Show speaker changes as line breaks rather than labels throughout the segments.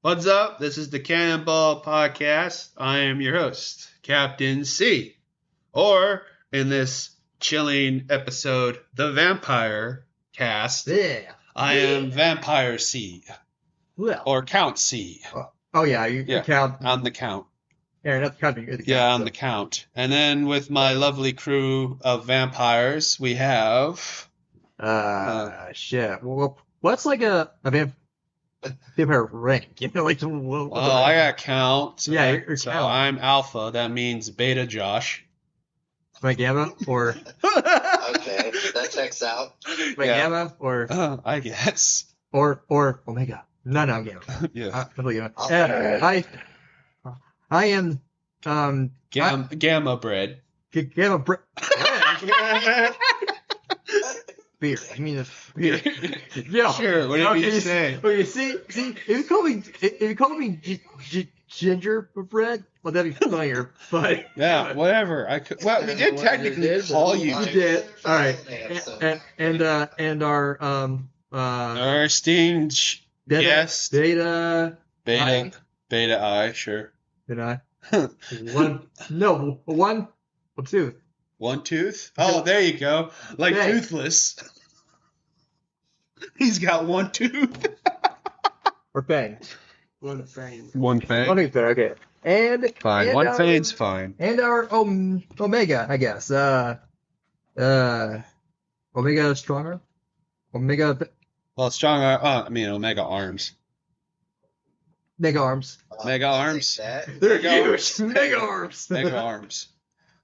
What's up? This is the Cannonball Podcast. I am your host, Captain C. Or, in this chilling episode, the Vampire Cast,
Yeah.
I am Vampire C.
Well.
Or Count C.
Oh yeah, you count.
On the count.
Yeah, not the counting. You're the count.
Yeah, on the count. And then with my lovely crew of vampires, we have...
shit. Well, what's like a vampire rank? You know, like.
Oh, I got count.
Yeah, you're
so
count.
I'm alpha. That means beta Josh.
My gamma or
Okay, that checks out.
my
Yeah.
gamma or
I guess.
or omega. No, gamma.
Yeah.
Totally gamma.
Alright.
I am
Gamma bread.
gamma. Beer. I mean, beer. Yeah.
Sure. Whatever you say.
Okay, see, if you call me gingerbread, well, that'd be funnier. But
Yeah, whatever. Well, we did technically call you.
you did. All right, and our
Our esteemed guest,
beta,
Beta I, sure.
beta, one tooth.
One tooth? Oh, there you go. Like
Bang.
toothless. He's got one tooth.
Or bang.
One frame.
One
One
fang.
tooth there. Okay, and
Fine.
and
One
our-
fang's fine.
and our omega, I guess. Omega stronger. Omega
Well, strong Omega arms.
mega arms.
Mega arms.
That.
They're
Mega
huge. Mega arms.
Mega arms.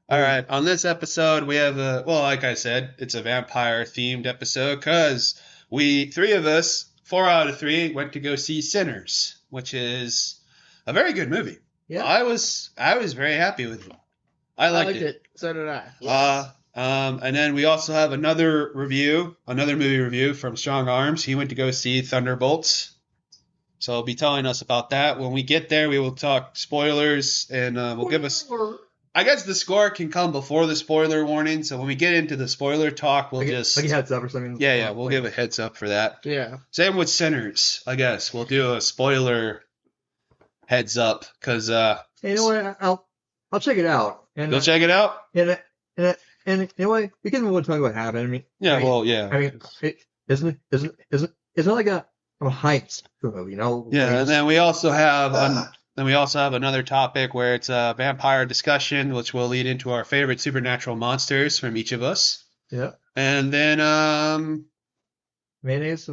All right. On this episode, we have like I said, it's a vampire themed episode because three of us, 4 out of 3, went to go see Sinners, which is a very good movie.
Yeah.
I was very happy with it. I liked it.
So did I.
And then we also have another movie review from Strong Arms. He went to go see Thunderbolts. So he'll be telling us about that. When we get there, we will talk spoilers and we'll give us... I guess the score can come before the spoiler warning. So when we get into the spoiler talk, we'll
like a heads up or something.
Yeah, we'll give a heads up for that.
Yeah.
Same with Sinners, I guess. We'll do a spoiler heads up because
Hey, you know what? I'll check it out. And
go check it out.
and you know what? We can talk about what happened. I mean,
Yeah, well, yeah.
I mean, isn't it like a hyped movie? You know?
Yeah,
Like,
and then we also have another topic where it's a vampire discussion, which will lead into our favorite supernatural monsters from each of us.
yeah,
And then
mayonnaise.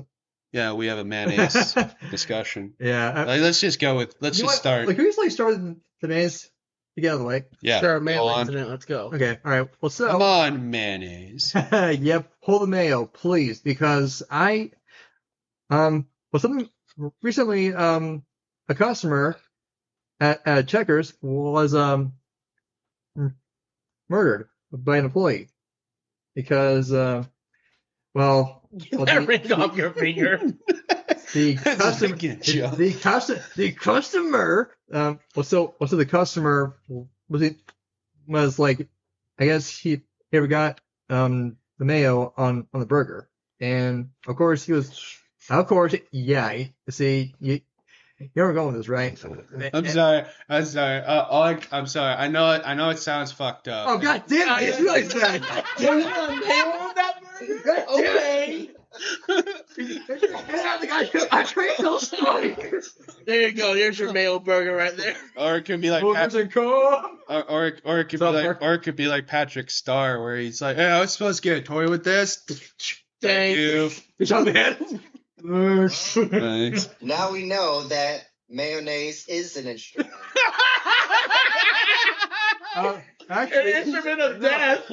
yeah, we have a mayonnaise discussion.
Yeah.
Let's just start.
Like, we just start with the mayonnaise to get out of the way.
Yeah,
Sure,
go
mail
on.
incident. Let's go.
Okay. All right. Well, so
Come on, mayonnaise.
yep, pull the mayo, please, because I something recently a customer at Checkers was murdered by an employee because well
Ring off your finger.
the
That's a
customer
big joke.
the customer so the customer was like, I guess he ever got the mayo on the burger, and of course yeah, you see you were going with this, right?
I'm sorry. I'm sorry. I know it sounds fucked up.
Oh, god damn it! I just realized that.
Okay.
I trained those stories.
There you go. There's your mayo burger right there.
Or it could be like
Boogers and cum.
or it could be
South
like
Park.
or it could be like Patrick Starr where he's like, "Hey, I was supposed to get a toy with this." Thank you.
You shot the head.
Thanks.
Now we know that mayonnaise is an instrument.
An
Actually,
instrument of death.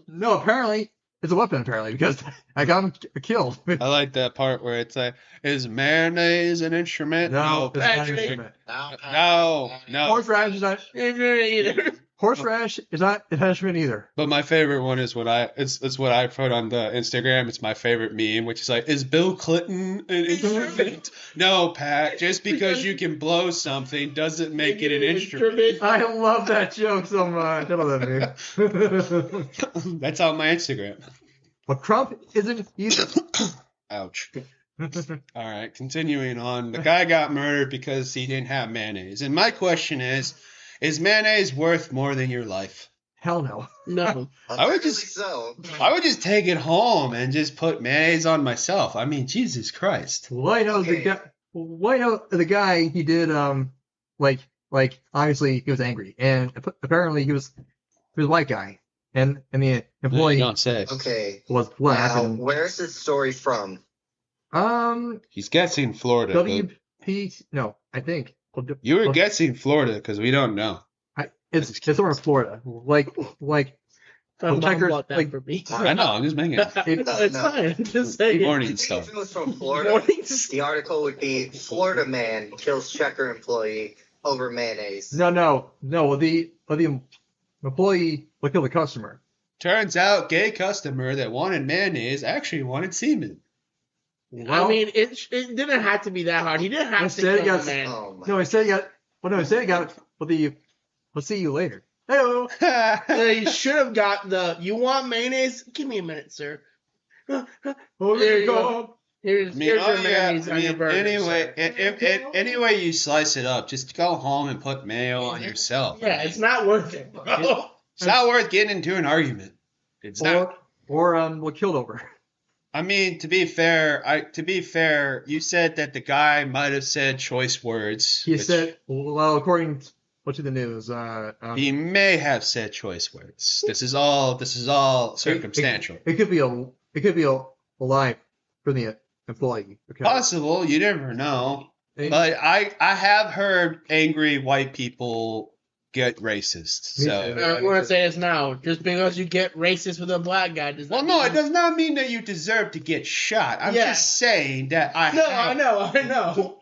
no. Apparently, it's a weapon. Apparently, because I got him killed.
I like that part where it's like, "Is mayonnaise an instrument?"
No, it's not an
Patrick.
instrument.
No.
Horseradish is not.
Either.
Horseradish is not an instrument either.
But my favorite one is it's what I put on the Instagram. It's my favorite meme, which is like, "Is Bill Clinton an instrument?" No, Pat. Just because you can blow something doesn't make it an instrument.
I love that joke so much. I love that meme.
That's on my Instagram.
But Trump isn't either.
Ouch. All right, continuing on. The guy got murdered because he didn't have mayonnaise. And my question is mayonnaise worth more than your life?
Hell no.
No.
I would just-
so.
I would just take it home and just put mayonnaise on myself. I mean, Jesus Christ.
Well, I know the
Okay.
guy. Well, I know the guy. He did like obviously he was angry, and apparently he was a white guy, and the
No, you
employee
don't say.
Okay.
was black.
Now,
And,
where's this story from?
He's guessing Florida. but
WP. No, I think.
You were
well,
guessing Florida because we don't know.
It's somewhere in Florida. Like
Mom
checkers,
bought that
like-
for me.
I know. I'm just making it.
It's
No.
fine. Just saying.
Morning
I think
stuff.
if it was from Florida,
Mornings.
the article would be Florida man kills checker employee over mayonnaise.
no. Well, the employee will kill the customer.
Turns out, gay customer that wanted mayonnaise actually wanted semen.
I mean, it didn't have to be that hard. He didn't have to
Instead,
kill
he
the
got-
man.
Oh my.
No, instead he got. Well, no, instead he got. We'll see you later. Hello.
He should have got the. You want mayonnaise? Give me a minute, sir.
Oh,
There you go. Here's
I mean,
your
oh, yeah,
mayonnaise on your burger.
anyway,
sir.
anyway you slice it up, just go home and put mayo on yourself.
Yeah, it's not worth it, bro.
It's not worth getting into an argument. It's not.
Or what killed over.
I mean, to be fair, you said that the guy might have said choice words.
He
which
said, well, according to the news,
he may have said choice words. This is all circumstantial.
It could be a lie for the employee. Okay.
Possible, you never know.
And-
But I have heard angry white people get racist.
Me
So
too.
I'm gonna say this now. Just because you get racist with a black guy does
well,
not
no,
mean-
it does not mean that you deserve to get shot. I'm
Yeah.
just saying that I
No,
have.
I know.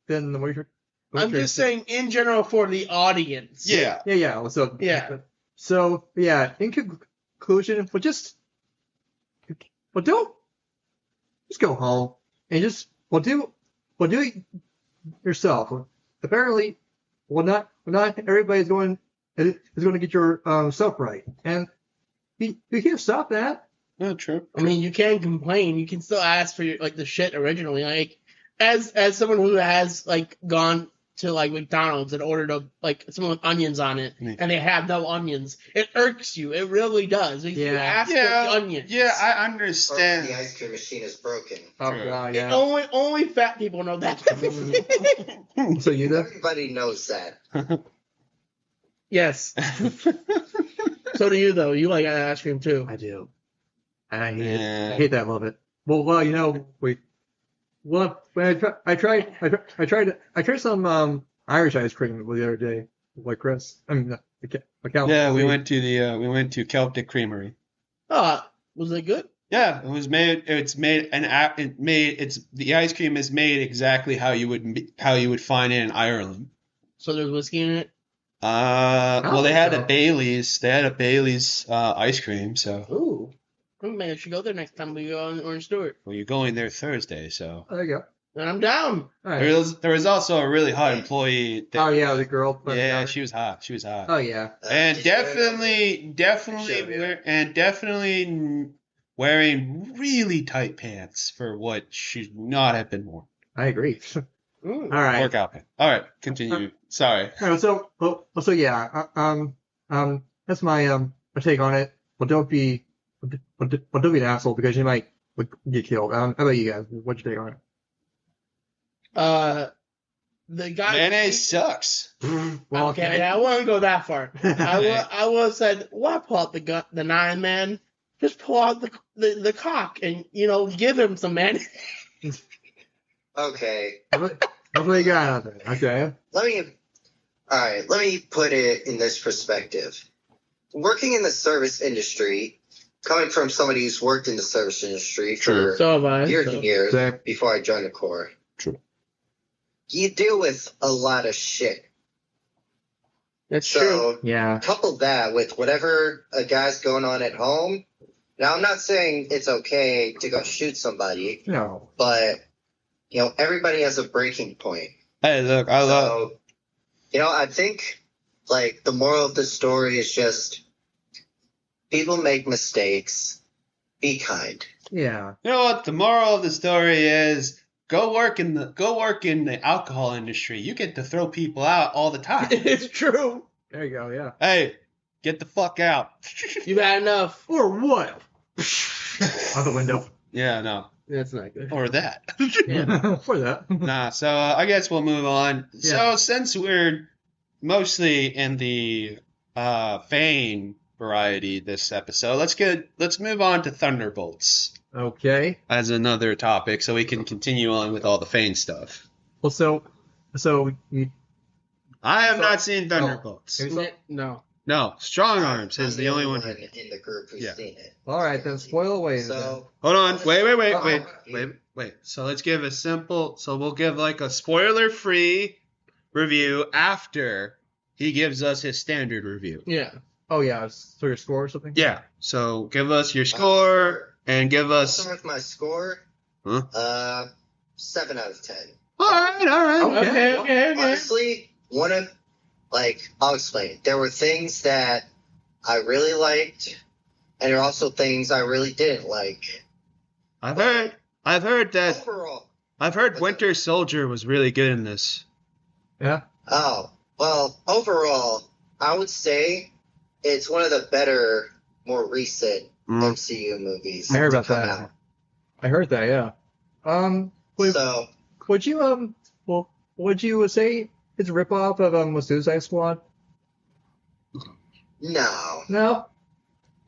Then what you're
I'm just saying in general for the audience.
Yeah.
Yeah. So
Yeah.
So yeah. In conclusion, don't just go home and just do it yourself. Apparently, not everybody's going is going to get your stuff right, and you can't stop that.
No, true.
I mean, you can complain. You can still ask for your, like the shit originally. Like as someone who has like gone to like McDonald's and ordered something with onions on it,
Mm.
and they have no onions, it irks you. It really does. If you
Yeah.
ask for the onions.
Yeah, I
Or
understand.
the ice cream machine is broken.
Oh
True.
god,
It
yeah.
only fat people know that.
So you know,
Everybody knows that.
Yes. So do you though. You like ice cream too.
I do. I hate
Yeah.
I hate that a little bit. Well, you know, when I tried some Irish ice cream the other day, like Chris. I mean,
Yeah, we went to Celtic Creamery.
Was it good?
Yeah, it was made. The ice cream is made exactly how you would find it in Ireland.
So there's whiskey in it.
Well, they
think
had
so.
a Bailey's. They had a Bailey's ice cream. So,
Ooh. Maybe I should go there next time we go on Orange Stewart.
well, you're going there Thursday. So
There you go.
And I'm down.
All right.
there was also a really hot employee.
Oh yeah, the girl.
Yeah, she was hot. She was hot.
Oh yeah.
And
Did you-
definitely wearing really tight pants for what should not have been worn.
I agree.
Ooh.
All right.
Workout pants. All right, continue. Sorry.
All right, so yeah, that's my take on it. Well, don't be an asshole because you might get killed. How about you guys? What's your take on it?
The guy.
Mayonnaise sucks.
Well,
Okay, I wouldn't go that far. I would have said, why pull out the 9 man? Just pull out the cock and give him some man.
Okay.
That's what you got out there. Okay.
Let me put it in this perspective. Working in the service industry, coming from somebody who's worked in the service industry
True.
for
So have I.
years
so-
and years
Same.
before I joined the Corps.
True.
You deal with a lot of shit.
That's true.
So
Yeah.
couple that with whatever a guy's going on at home. Now I'm not saying it's okay to go shoot somebody,
No.
but everybody has a breaking point.
Hey, look, I love.
So, I think like the moral of the story is just people make mistakes. Be kind.
Yeah.
You know what? The moral of the story is go work in the alcohol industry. You get to throw people out all the time.
It's true.
There you go. Yeah.
Hey, get the fuck out.
You've had enough.
Or what? Out the window.
Yeah, no.
That's not good.
Or that.
Yeah.
For that.
Nah, so I guess we'll move on.
Yeah.
So since we're mostly in the Fane variety this episode, let's move on to Thunderbolts
Okay.
as another topic so we can continue on with all the Fane stuff.
Well, so you
I have
So-
not seen Thunderbolts.
Oh.
No.
No, Strong Arms
I'm
is the only one.
in the group who's
Yeah.
seen it.
all right then? Spoil away.
So,
Hold on,
Oh,
wait. So let's give we'll give like a spoiler-free review after he gives us his standard review.
Yeah.
Oh yeah. So your score or something?
Yeah. So give us your score and give
I'll
us.
start with my score.
Huh?
7 out of 10.
All right.
Okay.
Honestly, I'll explain. There were things that I really liked, and there are also things I really didn't like.
I've heard that.
Overall,
I've heard Winter Soldier was really good in this.
Yeah.
overall, I would say it's one of the better, more recent MCU movies.
I heard
to
about
come
that.
out.
I heard that. Yeah.
So,
Would you would you say it's a ripoff of Suicide Squad?
no.
No.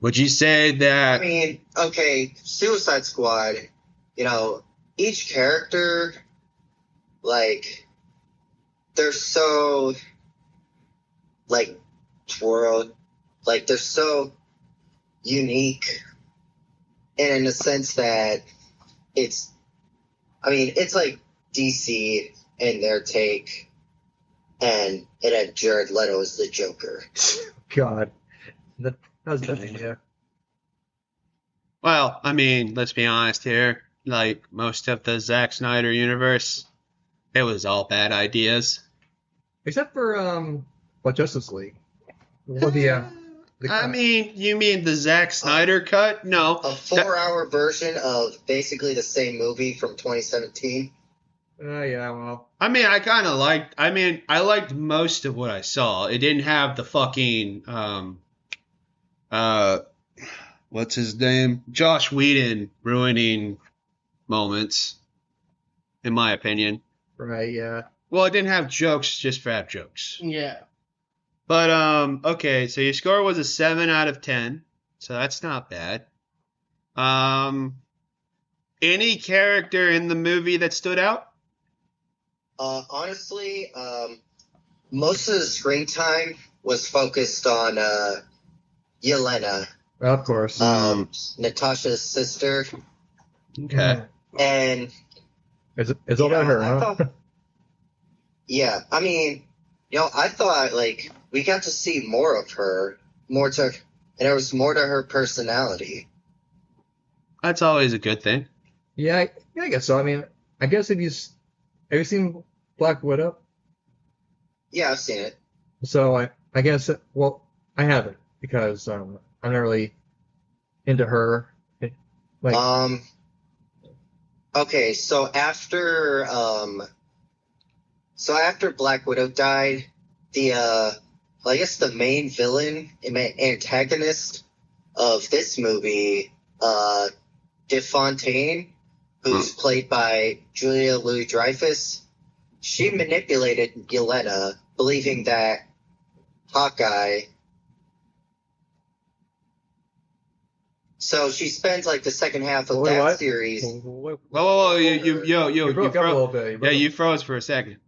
Would you say
I
that?
mean, okay, Suicide Squad, each character, they're so, twirled, they're so unique, and in the sense that it's like DC and their take, and it had Jared Leto as the Joker.
God. That was nothing. Yeah.
Well, I mean, let's be honest here. Like most of the Zack Snyder universe, it was all bad ideas.
Except for Justice League. Well,
I mean, you mean the Zack Snyder cut? No.
A 4-hour version of basically the same movie from 2017.
yeah. Well.
I mean, I liked most of what I saw. It didn't have the fucking, what's his name? Josh Whedon ruining moments, in my opinion.
Right. Yeah.
Well, it didn't have jokes just for have jokes.
Yeah.
But, okay, so your score was a 7 out of 10. So that's not bad. Any character in the movie that stood out?
Honestly, most of the screen time was focused on Yelena,
Well, of course.
Natasha's sister,
Okay.
and
It's all about her,
I
huh?
thought- yeah, I mean, I thought we got to see more of her, and there was more to her personality.
That's always a good thing.
Yeah, I guess so. I mean, I guess have you seen Black Widow?
Yeah, I've seen it.
So I guess I haven't because I'm not really into her.
Okay, so after Black Widow died, I guess the main villain and antagonist of this movie, DeFontaine, who's played by Julia Louis-Dreyfus, she manipulated Yelena, believing that Hawkeye. So she spends the second half of that
What?
series.
Whoa,
You broke up a little bit.
you froze for a second.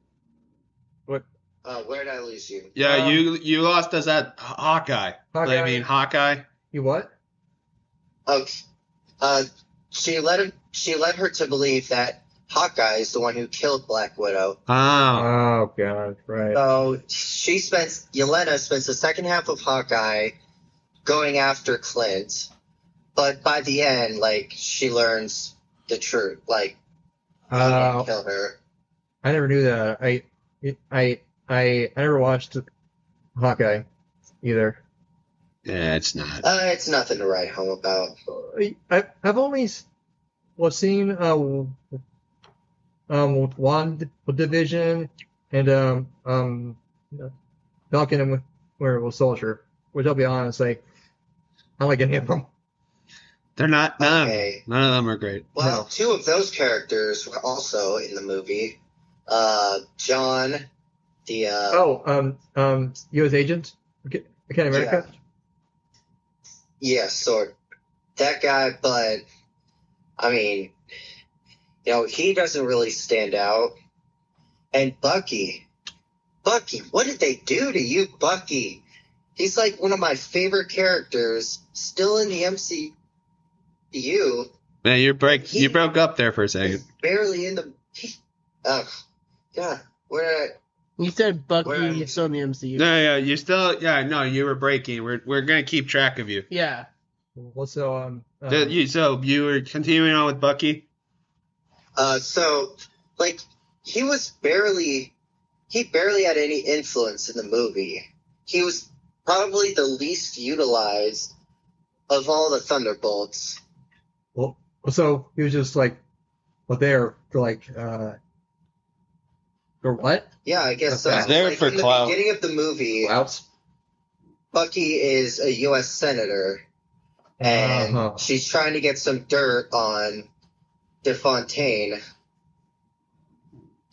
Where did I lose you?
Yeah, you lost us at Hawkeye.
Hawkeye.
Blaming Hawkeye.
You what?
She led her to believe that Hawkeye is the one who killed Black Widow.
Oh.
Oh God, right.
So Yelena spends the second half of Hawkeye going after Clint, but by the end, she learns the truth. He didn't kill her.
I never knew that. I never watched Hawkeye either.
Yeah, it's not.
It's nothing to write home about.
I've only was seeing one division and Falcon and Winter Soldier, which I'll be honest, like I don't like any of them.
They're not. None,
Okay.
none of them are great.
Well,
No.
two of those characters were also in the movie. John, the
U.S. agent, Captain America.
yeah, so that guy, but I mean, he doesn't really stand out. And Bucky, what did they do to you, Bucky? He's like one of my favorite characters, still in the MCU.
Man, you broke up there for a second.
Barely in the. God, where?
You said Bucky
Where-
is still in the MCU.
No, yeah, you still. Yeah, no, you were breaking. We're gonna keep track of you.
Yeah.
Also,
So you were continuing on with Bucky.
So, like, he barely had any influence in the movie. He was probably the least utilized of all the Thunderbolts.
so he was just like, there for like, for what?
Yeah, I guess so.
He's
there for
in the
clout.
beginning of the movie,
Clouds.
Bucky is a U.S. senator, and
Uh-huh.
she's trying to get some dirt on DeFontaine,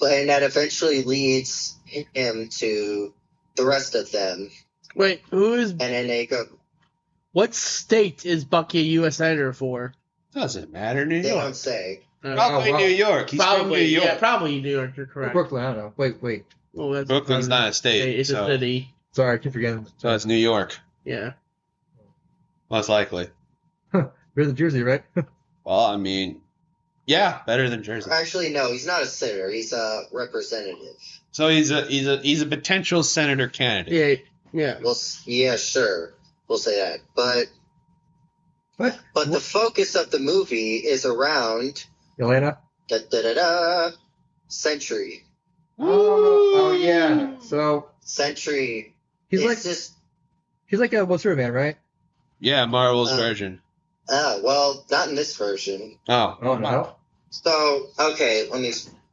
and that eventually leads him to the rest of them,
Wait,
and then they go.
what state is Bucky a U.S. Senator for?
Doesn't matter, New
They
York.
don't say.
Probably
well,
New York. He's from New
Probably,
York.
yeah, probably New York. You're correct.
Brooklyn. I don't know. Wait.
Well, that's
Brooklyn's not a state,
It's
so-
a city.
Sorry, I keep forgetting.
So it's New York,
Yeah.
most likely.
You're the Jersey, right?
Well, I mean, yeah, better than Jersey.
Actually, no, he's not a senator. He's a representative.
So he's a potential senator candidate.
Yeah.
Well, yeah, sure, we'll say that. But
What?
the focus of the movie is around
Elena?
Sentry.
Oh, yeah. So
Sentry.
he's
It's
like a what's her man, right?
Yeah, Marvel's
Uh,
version.
well, not in this version.
Oh,
Oh no.
So, okay,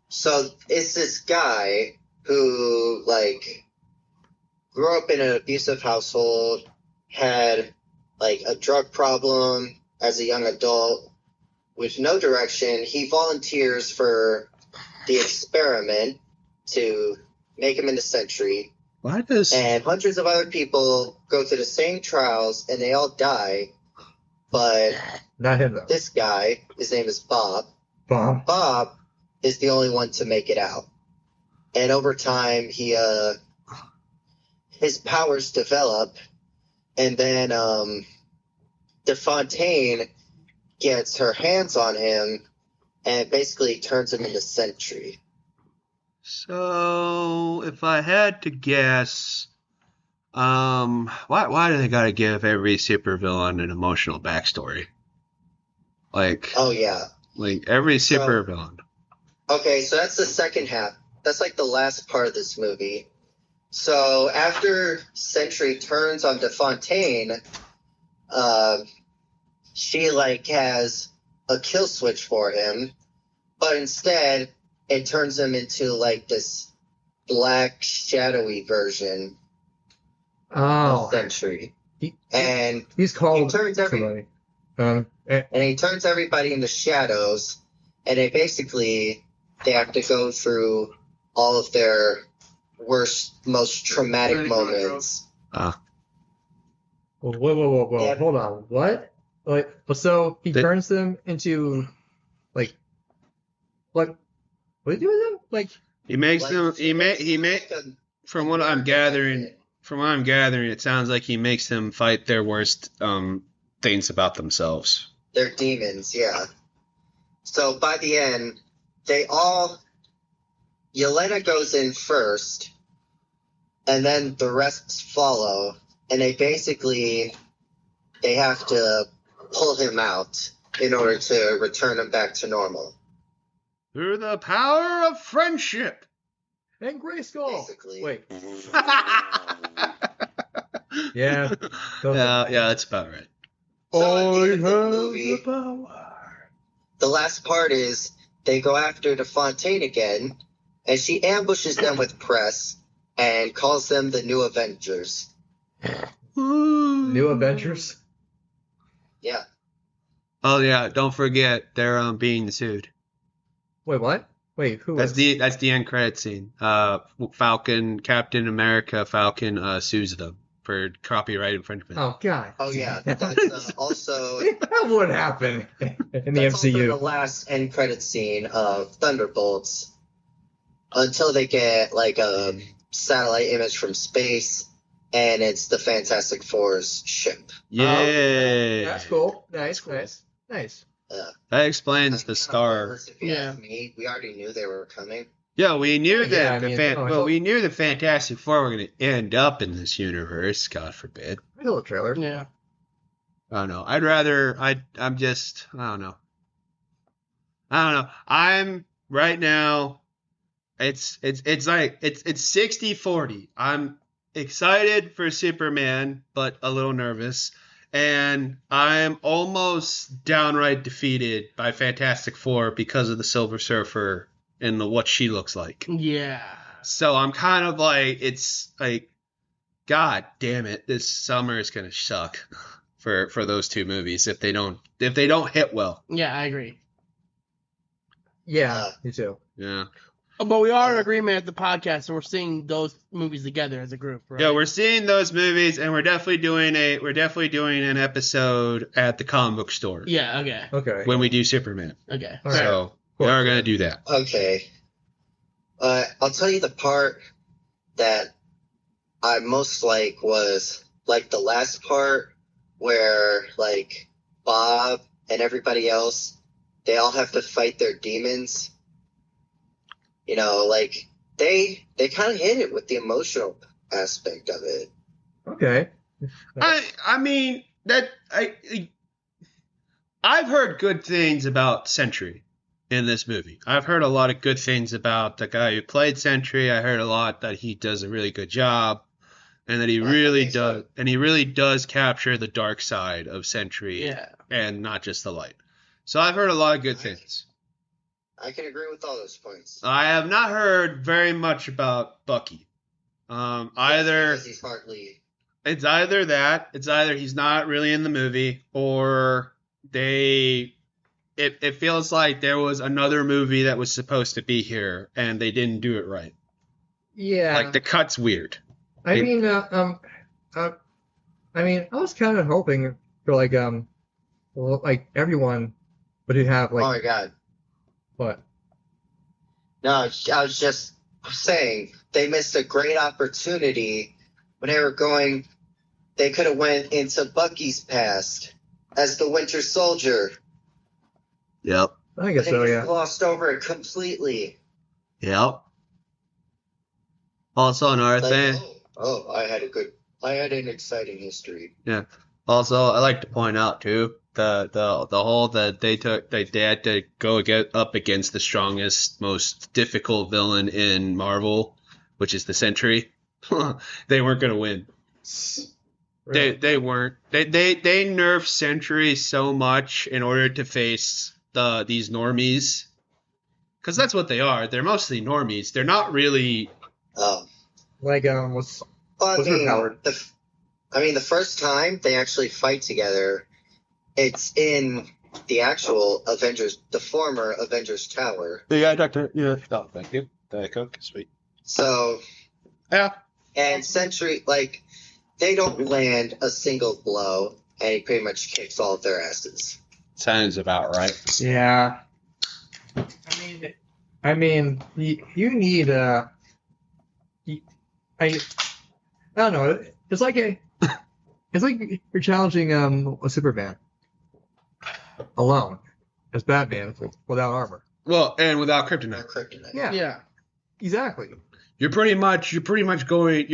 so it's this guy who, like, grew up in an abusive household, had, like, a drug problem as a young adult, with no direction. He volunteers for the experiment to make him into Sentry,
why does
and hundreds of other people go through the same trials, and they all die, but
Not him though.
this guy, his name is Bob,
Bomb.
Bob is the only one to make it out. And over time, his powers develop, and then DeFontaine gets her hands on him and basically turns him into Sentry.
So, if I had to guess, why do they gotta give every supervillain an emotional backstory? Like
Oh, yeah.
every supervillain.
Okay, so that's the second half. That's like the last part of this movie. So after Sentry turns on DeFontaine, she like has a kill switch for him, but instead it turns him into like this black shadowy version
Oh,
of Sentry,
he,
and
he's called
he turns
somebody.
he turns everybody into shadows, and they have to go through all of their worst, most traumatic
Really
moments.
Whoa!
Yeah.
Hold on. What? Like, so he
They-
turns them into, like, what? What do you do with them? Like,
He makes
Like,
them. He
like a-
From what I'm gathering, it sounds like he makes them fight their worst things about themselves.
They're demons, yeah. So by the end, Yelena goes in first, and then the rest follow, and they have to pull him out in order to return him back to normal.
Through the power of friendship.
and Grayskull.
Basically.
Wait.
yeah,
Yeah.
yeah, that's about right.
So at the
I
end of the
have
movie,
the power.
the last part is they go after the Fontaine again, and she ambushes them with press and calls them the New Avengers.
New Avengers?
Yeah.
Oh yeah, don't forget they're being sued.
Wait, what? Wait, who
That's
is?
that's the end credit scene. Captain America Falcon sues them for copyright infringement.
Oh, God.
Oh, yeah. That's also...
That would happen in the
That's also
MCU.
the last end credit scene of Thunderbolts until they get like a satellite image from space, and it's the Fantastic Four's ship.
Yeah,
That's cool. Nice,
cool.
nice.
that explains the
Kind of
star.
pointless if you
Yeah.
ask me. We already knew they were coming.
Yeah, we knew
Yeah,
that
I mean,
we knew the Fantastic Four were going to end up in this universe. God forbid.
I saw the trailer.
Yeah.
I don't know. I'd rather. I'm just. I don't know. I'm right now. It's like it's 60-40. I'm excited for Superman, but a little nervous, and I'm almost downright defeated by Fantastic Four because of the Silver Surfer and what she looks like.
Yeah.
So I'm kind of like, it's like, God damn it, this summer is gonna suck for those two movies if they don't hit well.
Yeah, I agree.
Yeah, me too.
Yeah.
But we are in agreement at the podcast, so we're seeing those movies together as a group, right?
Yeah, we're seeing those movies, and we're definitely doing an episode at the comic book store
Yeah, okay.
Okay.
when we do Superman.
Okay.
All right.
So we are gonna do that.
Okay. I'll tell you the part that I most like was like the last part where like Bob and everybody else, they all have to fight their demons. You know, like they kind of hit it with the emotional aspect of it.
Okay.
I mean that I've heard good things about Sentry in this movie. I've heard a lot of good things about the guy who played Sentry. I heard a lot that he does a really good job, and that he really does, and he really does capture the dark side of Sentry,
Yeah.
and not just the light. So I've heard a lot of good things.
I can agree with all those points.
I have not heard very much about Bucky. Either
Because he's hardly.
it's either he's not really in the movie, or it feels like there was another movie that was supposed to be here and they didn't do it right.
Yeah.
Like the cut's weird.
I mean, I was kind of hoping for like everyone would have
Oh my
like
god.
what?
No, I was just saying they missed a great opportunity when they were going. They could have went into Bucky's past as the Winter Soldier.
Yep.
I guess
They
so.
just
Yeah.
glossed over it completely.
Yep. Also another
Like,
thing.
I had an exciting history.
Yeah. Also, I like to point out too the whole that they had to go up against the strongest, most difficult villain in Marvel, which is the Sentry. They weren't gonna win. They weren't. They nerfed Sentry so much in order to face these normies, because that's what they are. They're mostly normies. They're not really.
Like what's
Well,
What's overpowered?
the first time they actually fight together, it's in the actual Avengers, the former Avengers Tower.
Yeah, Doctor. Yeah. Oh, thank you. Diet Coke, sweet.
So,
Yeah.
and Sentry, like, they don't land a single blow, and he pretty much kicks all of their asses.
Sounds about right.
Yeah. I mean, you need I don't know. It's like you're challenging a Superman alone as Batman without armor.
Well, and without
Or
kryptonite,
kryptonite.
Yeah.
Yeah.
Exactly.
you're pretty much going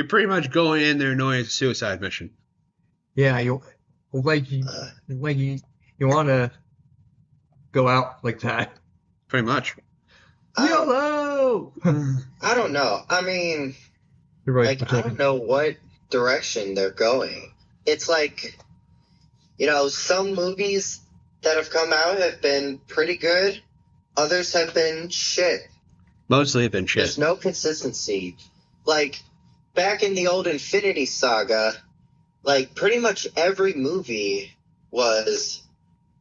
in there knowing it's a suicide mission.
Yeah. You want to go out like that.
Pretty much.
YOLO.
I don't know. I mean,
You're right.
like, I don't know what direction they're going. It's like, you know, some movies, that have come out have been pretty good. Others have been shit.
Mostly have been shit.
There's no consistency. Like, back in the old Infinity Saga, like, pretty much every movie was,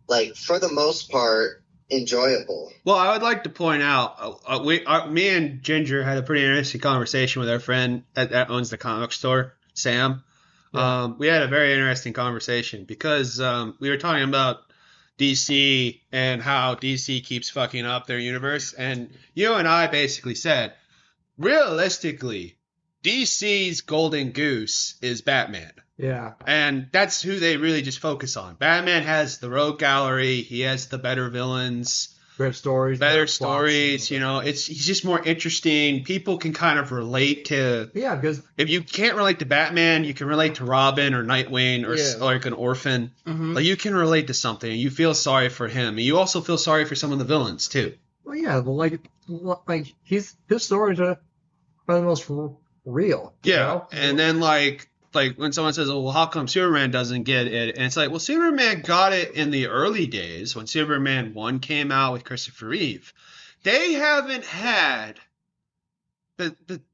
like, for the most part, enjoyable.
Well, I would like to point out, me and Ginger had a pretty interesting conversation with our friend that owns the comic store, Sam.
Yeah.
We had a very interesting conversation because we were talking about DC and how DC keeps fucking up their universe. And you and I basically said, realistically, DC's golden goose is Batman.
Yeah.
And that's who they really just focus on. Batman has the rogue gallery. He has the better villains.
Better stories.
Better
plots,
stories, you know, he's just more interesting. People can kind of relate to.
Yeah, because
If you can't relate to Batman, you can relate to Robin or Nightwing or like an orphan.
Mhm.
Like you can relate to something, and you feel sorry for him. And you also feel sorry for some of the villains too.
well, yeah, but like his stories are the most real. you
Yeah,
know?
and then like when someone says, "Oh, well, how come Superman doesn't get it?" And it's like, well, Superman got it in the early days when Superman 1 came out with Christopher Reeve. They haven't had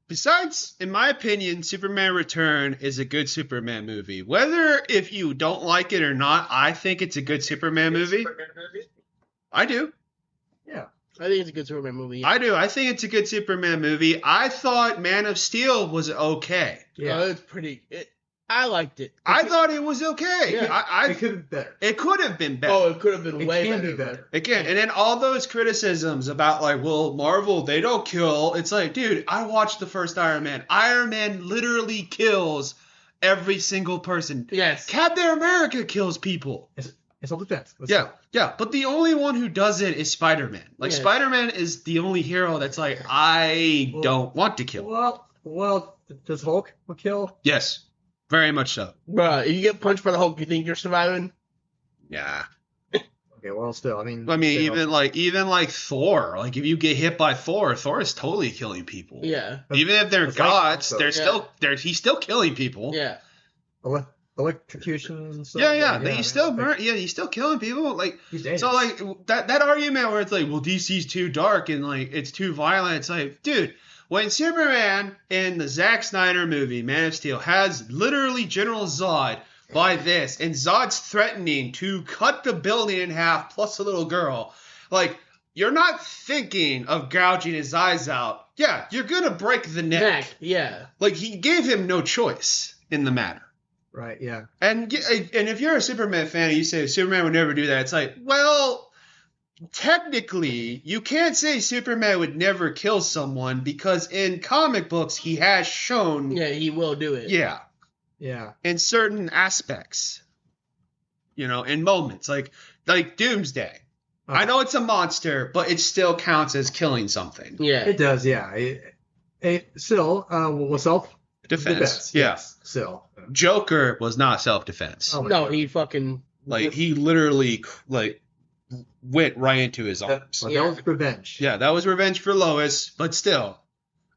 besides, in my opinion, Superman Return is a good Superman movie. Whether if you don't like it or not, I think it's a good Superman movie. I do.
Yeah.
I think it's a good Superman movie.
I do. I think it's a good Superman movie. I thought Man of Steel was okay.
Yeah.
Oh, it's pretty. I liked it.
I thought it was okay.
Yeah.
It could have been better.
It could have been better.
Oh, it could have been
It
way
can
better.
be better.
Again, and then all those criticisms about like, well, Marvel, they don't kill. It's like, dude, I watched the first Iron Man. Iron Man literally kills every single person.
Yes.
Captain America kills people.
It's self-defense.
Yeah. But the only one who does it is Spider-Man. Like,
Yes.
Spider-Man is the only hero that's like, I don't want to kill.
Well, does Hulk kill?
Yes. Very much so.
Bruh, if you get punched by the Hulk, you think you're surviving?
Yeah.
Okay, well, still, I mean,
Even like Thor. Like, if you get hit by Thor, Thor is totally killing people.
Yeah.
Even if they're
It's like
gods,
also-
he's still killing people.
Yeah.
electrocutions and stuff.
Yeah.
I
He's
mean,
he's still killing people. Like,
he's dangerous.
so like that argument where it's like, well, DC's too dark and like it's too violent. It's like, dude, when Superman in the Zack Snyder movie Man of Steel has literally General Zod by this, and Zod's threatening to cut the building in half plus a little girl, like, you're not thinking of gouging his eyes out. Yeah, you're gonna break the neck.
Yeah.
Like, he gave him no choice in the matter.
Right, yeah.
And if you're a Superman fan and you say Superman would never do that, it's like, well, technically, you can't say Superman would never kill someone because in comic books he has shown,
Yeah, he will do it.
yeah, in certain aspects, you know, in moments like Doomsday. I know it's a monster, but it still counts as killing something.
Yeah.
It does, yeah. It still, was
Defense.
self-defense.
Yeah.
Yes, still.
Joker was not self-defense.
Oh my
No,
God.
he fucking.
Like, he literally like went right into his arms.
Well,
Yeah.
that was revenge.
Yeah, that was revenge for Lois, but still.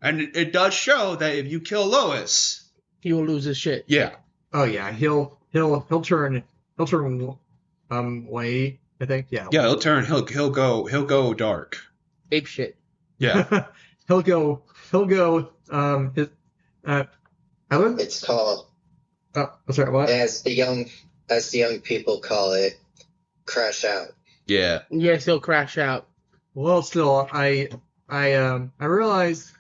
And it does show that if you kill Lois,
He will lose his shit.
yeah.
Oh yeah, he'll turn way, I think. Yeah.
Yeah, he'll go dark.
Ape shit.
Yeah.
he'll go I learned
It's called,
I'm sorry, what?
as the young people call it, crash out.
Yeah.
Yes, he'll crash out.
Well, still, I realized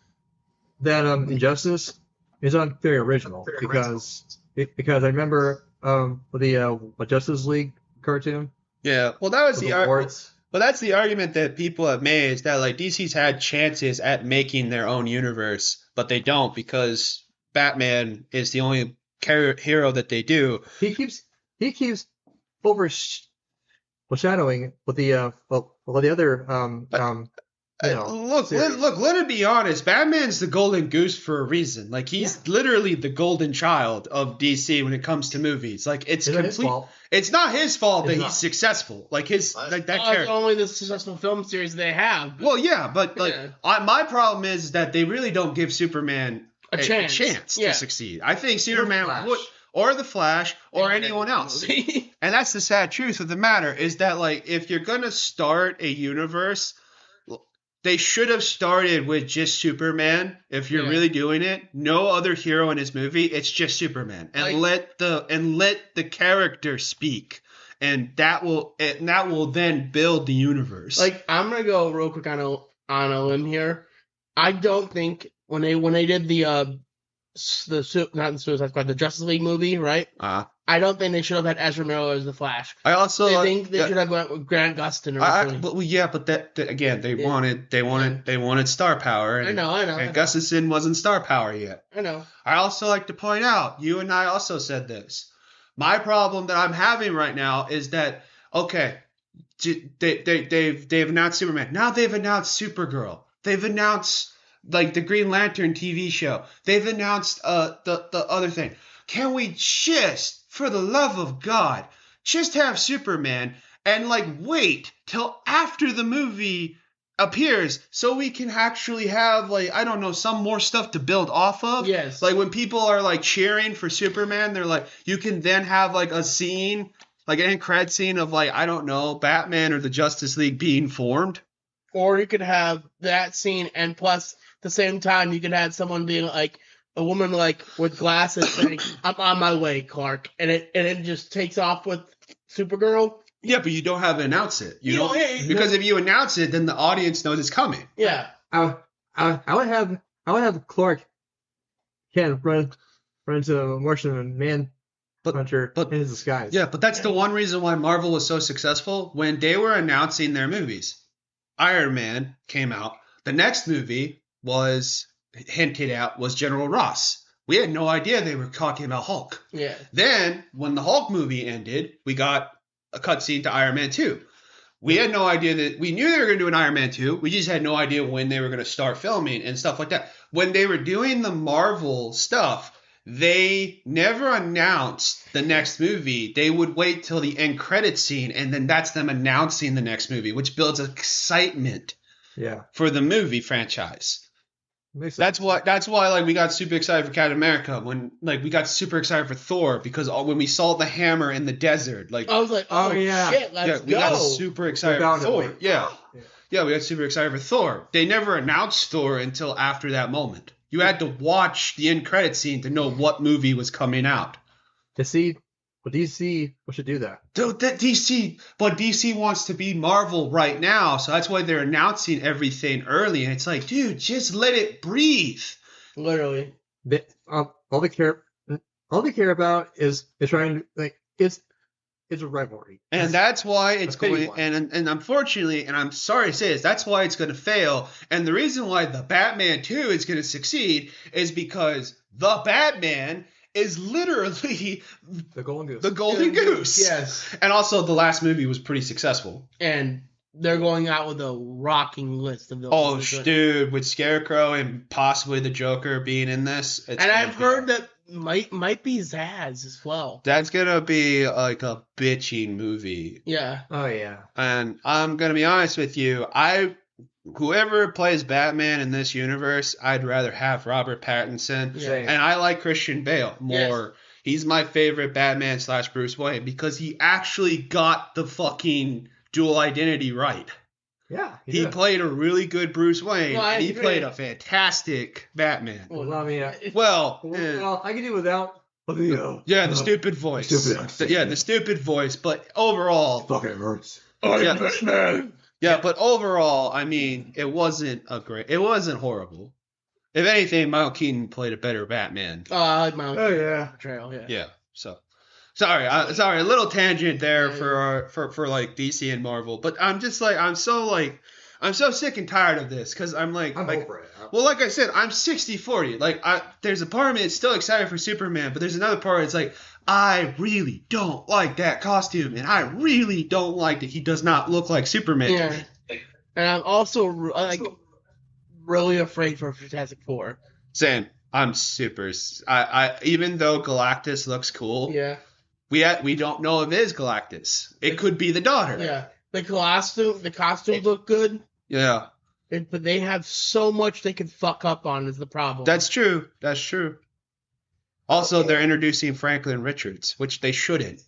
that Injustice is not very original because I remember the Justice League cartoon.
Yeah. Well, that was
with
the
the warts.
But that's the argument that people have made, is that like DC's had chances at making their own universe, but they don't because Batman is the only hero that they do.
He keeps overshadowing with the other
Look,
series.
let it be honest. Batman's the golden goose for a reason. Like, he's literally the golden child of DC when it comes to movies. Like, it's
It's not his
complete.
fault.
It's not his fault
It's
that
not.
he's successful. Like, his
What?
like that
It's
character.
only the successful film series they have.
Well, yeah, but like
Yeah.
my problem is that they really don't give Superman
A chance.
to
Yeah.
succeed. I think Superman
Flash.
would, or the Flash or anyone else. And that's the sad truth of the matter is that, like, if you're going to start a universe, they should have started with just Superman. If you're really doing it, no other hero in his movie. It's just Superman, and let the character speak, and that will then build the universe.
Like, I'm gonna go real quick on a limb here. I don't think when they did the Suicide Squad, the Justice League movie, right? I don't think they should have had Ezra Miller as the Flash. I think they should have went with Grant Gustin originally.
But that again, they wanted star power. And,
I know.
And Gustafson wasn't star power yet.
I know.
I also like to point out, you and I also said this. My problem that I'm having right now is that, okay, they've announced Superman. Now they've announced Supergirl. They've announced, like, the Green Lantern TV show. They've announced the other thing. Can we just, for the love of God, just have Superman and, like, wait till after the movie appears so we can actually have, like, I don't know, some more stuff to build off of?
Yes.
Like, when people are, like, cheering for Superman, they're like, you can then have, like, a scene, like an end credit scene of, like, I don't know, Batman or the Justice League being formed.
Or you could have that scene, and plus, at the same time, you could have someone being like, a woman, like, with glasses saying, I'm on my way, Clark. And it just takes off with Supergirl.
Yeah, but you don't have to announce it. Because if you announce it, then the audience knows it's coming.
Yeah.
I would have Clark Kent run into a Martian Manhunter in his disguise.
Yeah, but that's the one reason why Marvel was so successful. When they were announcing their movies, Iron Man came out. The next movie was hinted at was General Ross. We had no idea they were talking about Hulk.
Yeah.
Then, when the Hulk movie ended, we got a cutscene to Iron Man 2. We had no idea that we knew they were going to do an Iron Man 2. We just had no idea when they were going to start filming and stuff like that. When they were doing the Marvel stuff, they never announced the next movie. They would wait till the end credit scene, and then that's them announcing the next movie, which builds excitement for the movie franchise. That's why like we got super excited for Captain America, when like we got super excited for Thor, because when we saw the hammer in the desert, like
I was like, oh yeah, shit, let's
we
go.
got super excited for Thor. Yeah, we got super excited for Thor. They never announced Thor until after that moment. You had to watch the end credit scene to know what movie was coming out.
DC should do that.
Dude, DC wants to be Marvel right now, so that's why they're announcing everything early. And it's like, dude, just let it breathe.
Literally,
All they care about is trying to, like, it's a rivalry,
and that's why it's going. And unfortunately, and I'm sorry to say this, that's why it's going to fail. And the reason why the Batman 2 is going to succeed is because the Batman is literally
the Golden Goose.
The Golden Goose.
Yes.
And also, the last movie was pretty successful.
And they're going out with a rocking list of those.
Oh, dude, with Scarecrow and possibly the Joker being in this.
And I've heard that might be Zaz as well.
That's gonna be like a bitching movie.
Yeah.
Oh yeah.
And I'm gonna be honest with you, whoever plays Batman in this universe, I'd rather have Robert Pattinson.
Yeah.
And I like Christian Bale more. Yes. He's my favorite Batman / Bruce Wayne because he actually got the fucking dual identity right.
Yeah.
He played a really good Bruce Wayne. And he played a fantastic Batman.
Well, I mean,
I
can do without.
The stupid voice. The stupid voice. But overall,
it fucking hurts.
Batman. Yeah, but overall, I mean, it wasn't horrible. If anything, Michael Keaton played a better Batman.
Oh, I like Michael
Keaton. Oh, yeah.
Portrayal, yeah.
Yeah, so. Sorry, a little tangent there for like DC and Marvel, but I'm just like, I'm so sick and tired of this, because I'm over it. Well, like I said, I'm 60-40. Like, there's a part of me that's still excited for Superman, but there's another part that's like, I really don't like that costume, and I really don't like that he does not look like Superman.
Yeah. And I'm also really afraid for Fantastic Four.
Same. I'm super. I even though Galactus looks cool.
Yeah.
We don't know if it is Galactus. It could be the daughter.
Yeah. The costumes look good.
Yeah.
But they have so much they could fuck up on is the problem.
That's true. Also,
Okay.
they're introducing Franklin Richards, which they shouldn't.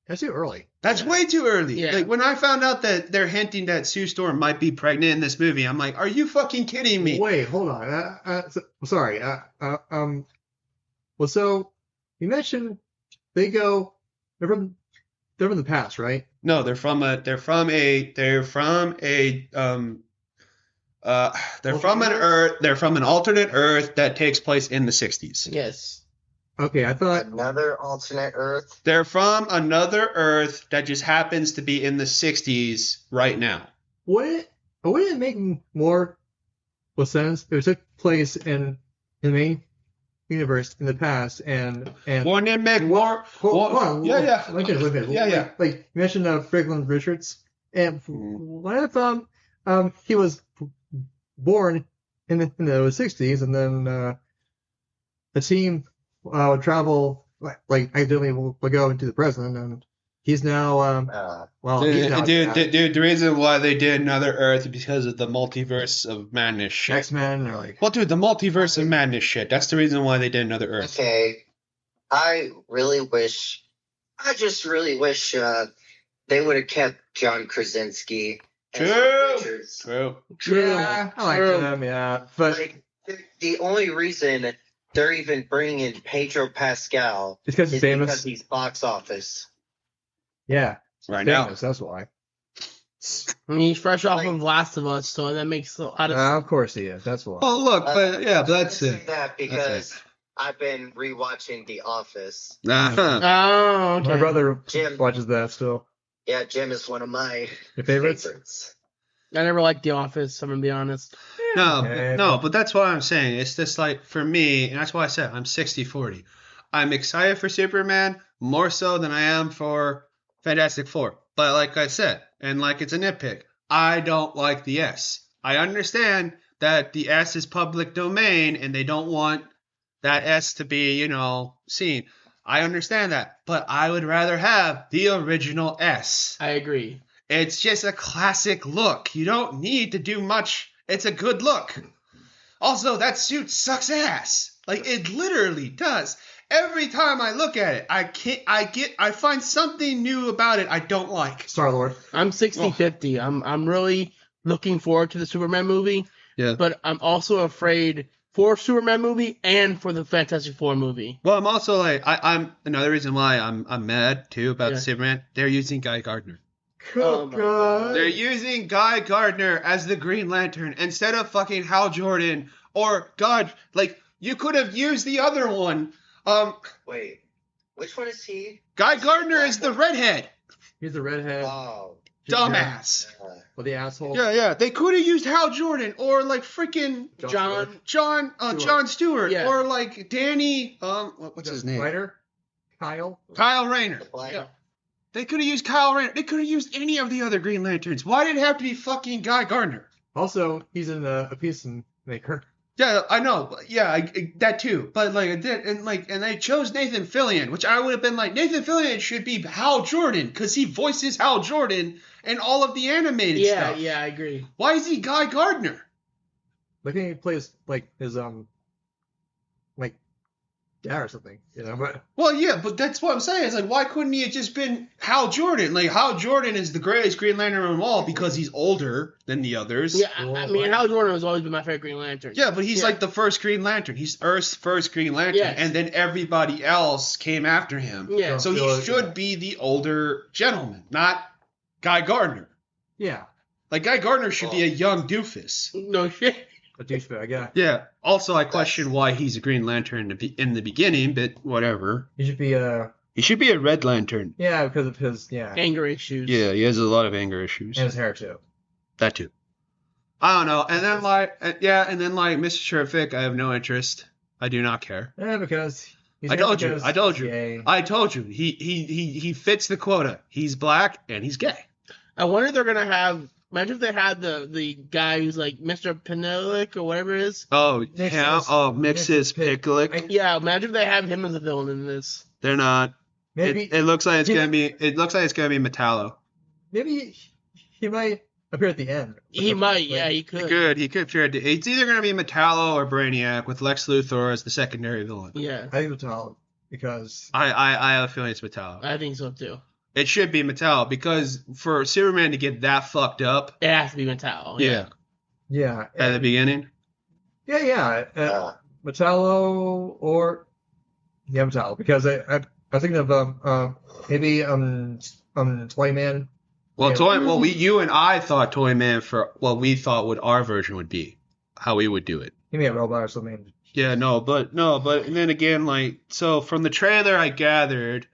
That's too early.
That's way too early.
Yeah.
Like when I found out that they're hinting that Sue Storm might be pregnant in this movie, I'm like, are you fucking kidding me?
Wait, hold on. Sorry. Well, so you mentioned they're from the past, right?
No, they're from an alternate Earth that takes place in the 60s.
Yes.
Okay, I thought.
Another alternate Earth.
They're from another Earth that just happens to be in the 60s right now.
Wouldn't it make more sense if it took place in the main universe in the past and
Wouldn't it make more?
Hold on.
Yeah.
Let me finish.
Yeah.
Like you mentioned Franklin Richards, and what if he was born in the 60s, and then the team would travel like ideally will go into the present, and he's now he's now
Dude, the reason why they did another Earth is because of the multiverse of madness shit.
X-Men, or like
Well, dude, the multiverse of madness shit. That's the reason why they did another Earth.
Okay. I just really wish they would have kept John Krasinski. as Richards.
True.
yeah, I like them, yeah, but
Like, the only reason they're even bringing in Pedro Pascal
it's because
is
he's famous.
because he's box office.
Yeah,
Right now.
famous. That's why.
I mean, he's fresh off of Last of Us, so that makes a lot of
Of course he is. That's why.
Oh, look, but that's
I say
it.
that because I've been rewatching The Office.
Uh-huh.
Oh, okay.
My brother
Jim.
watches that still.
Yeah, Jim is one of my
Your favorites?
I never liked The Office, I'm gonna be honest.
But that's what I'm saying. It's just like, for me, and that's why I said I'm 60-40. I'm excited for Superman more so than I am for Fantastic Four. But like I said, and like it's a nitpick, I don't like the S. I understand that the S is public domain and they don't want that S to be, seen. I understand that. But I would rather have the original S.
I agree.
It's just a classic look. You don't need to do much. It's a good look. Also, that suit sucks ass. Like, it literally does. Every time I look at it, I find something new about it I don't like.
Star-Lord.
I'm 60-50. I'm really looking forward to the Superman movie.
Yeah.
But I'm also afraid for Superman movie and for the Fantastic Four movie.
Well, I'm also like, I'm another reason why I'm mad too about Superman. They're using Guy Gardner.
Oh, God.
They're using Guy Gardner as the Green Lantern instead of fucking Hal Jordan or God. Like, you could have used the other one.
Wait, which one is he?
Guy Gardner is the redhead.
He's the redhead.
Oh,
Dumbass.
With the asshole.
Yeah. They could have used Hal Jordan or like freaking John Stewart
Yeah.
or like Danny. What's his name?
Writer? Kyle?
Kyle Rayner.
yeah.
They could have used Kyle Rayner. They could have used any of the other Green Lanterns. Why did it have to be fucking Guy Gardner?
Also, he's in a Peacemaker.
Yeah, I know. Yeah, that too. But like, it did, and they chose Nathan Fillion, which I would have been like, Nathan Fillion should be Hal Jordan because he voices Hal Jordan in all of the animated stuff.
Yeah, I agree.
Why is he Guy Gardner?
Like he plays like his like dad or something, but
Well, yeah, but that's what I'm saying. It's like, why couldn't he have just been Hal Jordan? Like, Hal Jordan is the greatest Green Lantern of them all because he's older than the others.
Yeah, I mean, Hal Jordan has always been my favorite Green Lantern.
Yeah, but he's like the first Green Lantern. He's Earth's first Green Lantern,
Yes.
and then everybody else came after him.
Yeah.
So he should be the older gentleman, not Guy Gardner.
yeah,
Like, Guy Gardner should be a young doofus.
No shit.
a douchebag. Yeah,
Yeah. Also, I question why he's a Green Lantern in the beginning, but whatever.
he should be
He should be a Red Lantern.
because of his
Anger issues.
Yeah, he has a lot of anger issues.
and his hair too.
That too. I don't know. And then like Mr. Terrific, I have no interest. I do not care.
Yeah, because he's
I told you.
gay.
I told you. He fits the quota. He's black and he's gay.
I wonder if they're gonna have. Imagine if they had the guy who's like Mr. Penelic or whatever it is.
Oh,
Mixes-
Mixes Picklick.
Yeah, imagine if they have him as a villain in this.
They're not.
Maybe
It looks like it's gonna be. It looks like it's gonna be Metallo.
maybe he might appear at the end.
He might, yeah, he could.
He could appear at it's either going to be Metallo or Brainiac with Lex Luthor as the secondary villain.
Yeah.
I think Metallo, because...
I have a feeling it's Metallo.
I think so, too.
It should be Metallo, because for Superman to get that fucked up...
It has to be Metallo.
Yeah.
Yeah.
At the beginning?
Yeah. Metallo or... Yeah, Metallo, because I was thinking of maybe Toyman.
Well, you and I thought Toyman for what we thought would our version would be, how we would do it.
He may have robot or something.
Yeah, but then again, like, so from the trailer I gathered,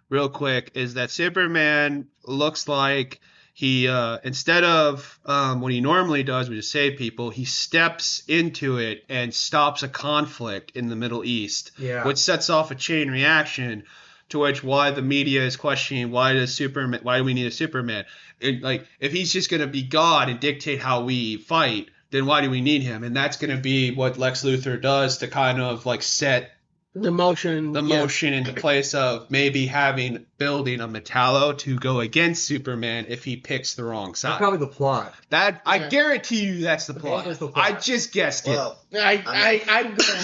real quick, is that Superman looks like he, instead of what he normally does, which is save people, he steps into it and stops a conflict in the Middle East, which sets off a chain reaction. To which why the media is questioning why do we need a Superman? Like, if he's just gonna be God and dictate how we fight, then why do we need him? And that's gonna be what Lex Luthor does to kind of like set
the motion
into place of maybe building a Metallo to go against Superman if he picks the wrong side.
That's probably the plot.
I guarantee you that's the plot. I just guessed it.
Well,
I'm going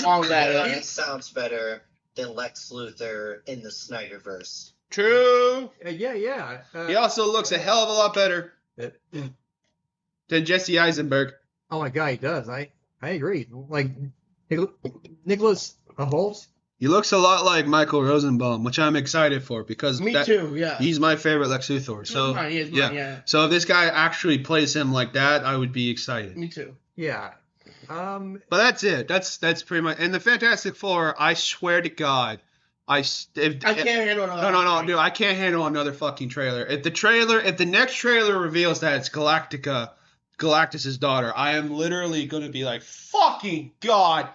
along with that.
It sounds better than Lex Luthor in the Snyderverse.
True.
Yeah.
He also looks a hell of a lot better than Jesse Eisenberg.
Oh my god, he does. I agree. Like Nicholas Hoult.
He looks a lot like Michael Rosenbaum, which I'm excited for because
too. Yeah.
He's my favorite Lex Luthor. So
he is mine, yeah.
So if this guy actually plays him like that, I would be excited.
Me too.
Yeah.
But that's it. That's pretty much. And the Fantastic Four, I swear to God, I can't
handle another.
No, dude, I can't handle another fucking trailer. If the next trailer reveals that it's Galactus's daughter, I am literally gonna be like, fucking God.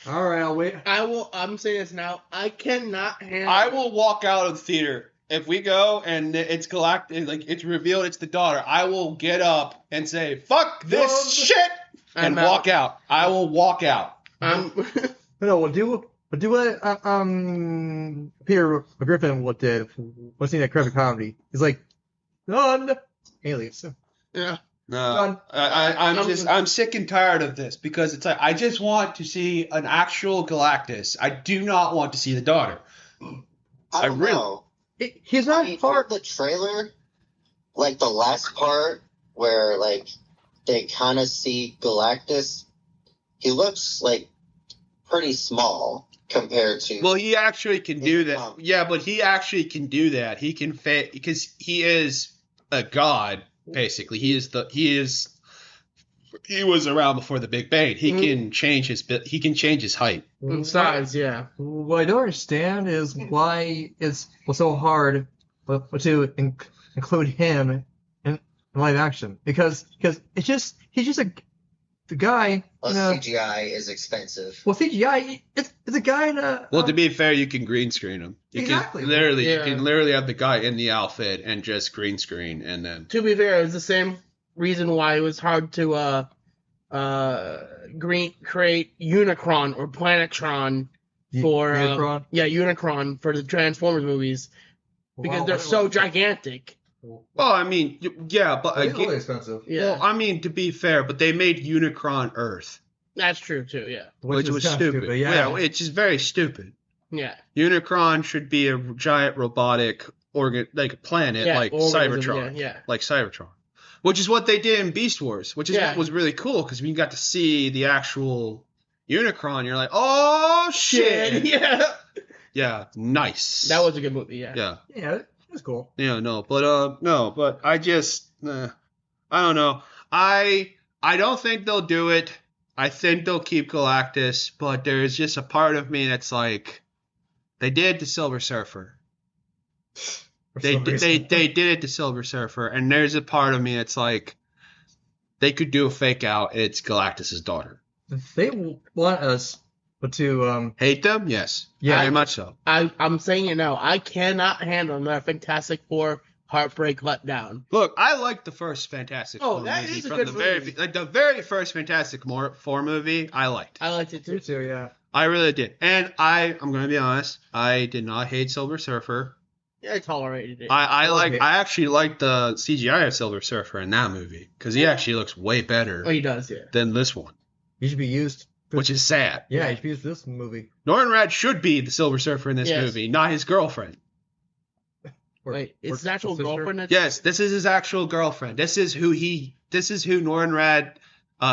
All right, I'll wait.
I'm saying this now. I cannot handle.
I will walk out of the theater if we go and it's Galactus, like it's revealed it's the daughter. I will get up and say, "Fuck this shit." And walk out. I will walk out.
No, we'll do what Peter Griffin did. What's in that crappy comedy? He's like, none aliens.
Yeah.
No, I'm sick and tired of this because it's like I just want to see an actual Galactus. I do not want to see the daughter.
I don't know.
He's not part
of the trailer. Like the last part where like they kind of see Galactus. He looks like pretty small compared to.
Well, he actually can do that. Yeah, but he actually can do that. He can because he is a god. Basically, he was around before the Big Bang. He can change his height.
Size, yeah.
What I don't understand is why it's so hard to include him in live action because he's just the guy.
CGI is expensive.
Well, CGI it's a guy in a.
Well, to be fair, you can green screen him. You
exactly.
You can literally have the guy in the outfit and just green screen and then.
To be fair, it's the same reason why it was hard to create Unicron or Planetron for
Unicron?
Unicron for the Transformers movies because they're so gigantic.
Well, I mean, yeah, but
it's really expensive.
Yeah.
Well, I mean, to be fair, but they made Unicron Earth.
That's true too. Yeah.
Which was stupid. Yeah, which is very stupid.
Yeah.
Unicron should be a giant robotic planet like Cybertron. Like Cybertron. Which is what they did in Beast Wars, which is what was really cool because when you got to see the actual Unicron, you're like, oh shit.
Yeah.
Yeah, nice.
That was a good movie. Yeah.
Yeah.
Yeah. That's cool.
Yeah, but I just, I don't know. I don't think they'll do it. I think they'll keep Galactus, but there's just a part of me that's like, they did the Silver Surfer. They did it to Silver Surfer, and there's a part of me that's like, they could do a fake out. It's Galactus's daughter.
They want us to
hate them, yes, very much so.
I'm saying it now. I cannot handle another Fantastic Four heartbreak letdown.
Look, I like the first Fantastic Four
that
movie
is a
from
good
the
movie.
the very first Fantastic Four movie. I liked.
I liked it too.
Yeah.
I really did, and I'm going to be honest. I did not hate Silver Surfer.
I tolerated it.
I actually like the CGI of Silver Surfer in that movie because he actually looks way better
Oh, he does, yeah.
than this one,
He should be used.
which is sad.
Yeah, he should be used for this movie.
Norrin Rad should be the Silver Surfer in this
Yes.
movie, not his girlfriend.
Wait, it's
or
his actual
sister?
girlfriend? That's...
Yes, this is his actual girlfriend. This is who Norrin Rad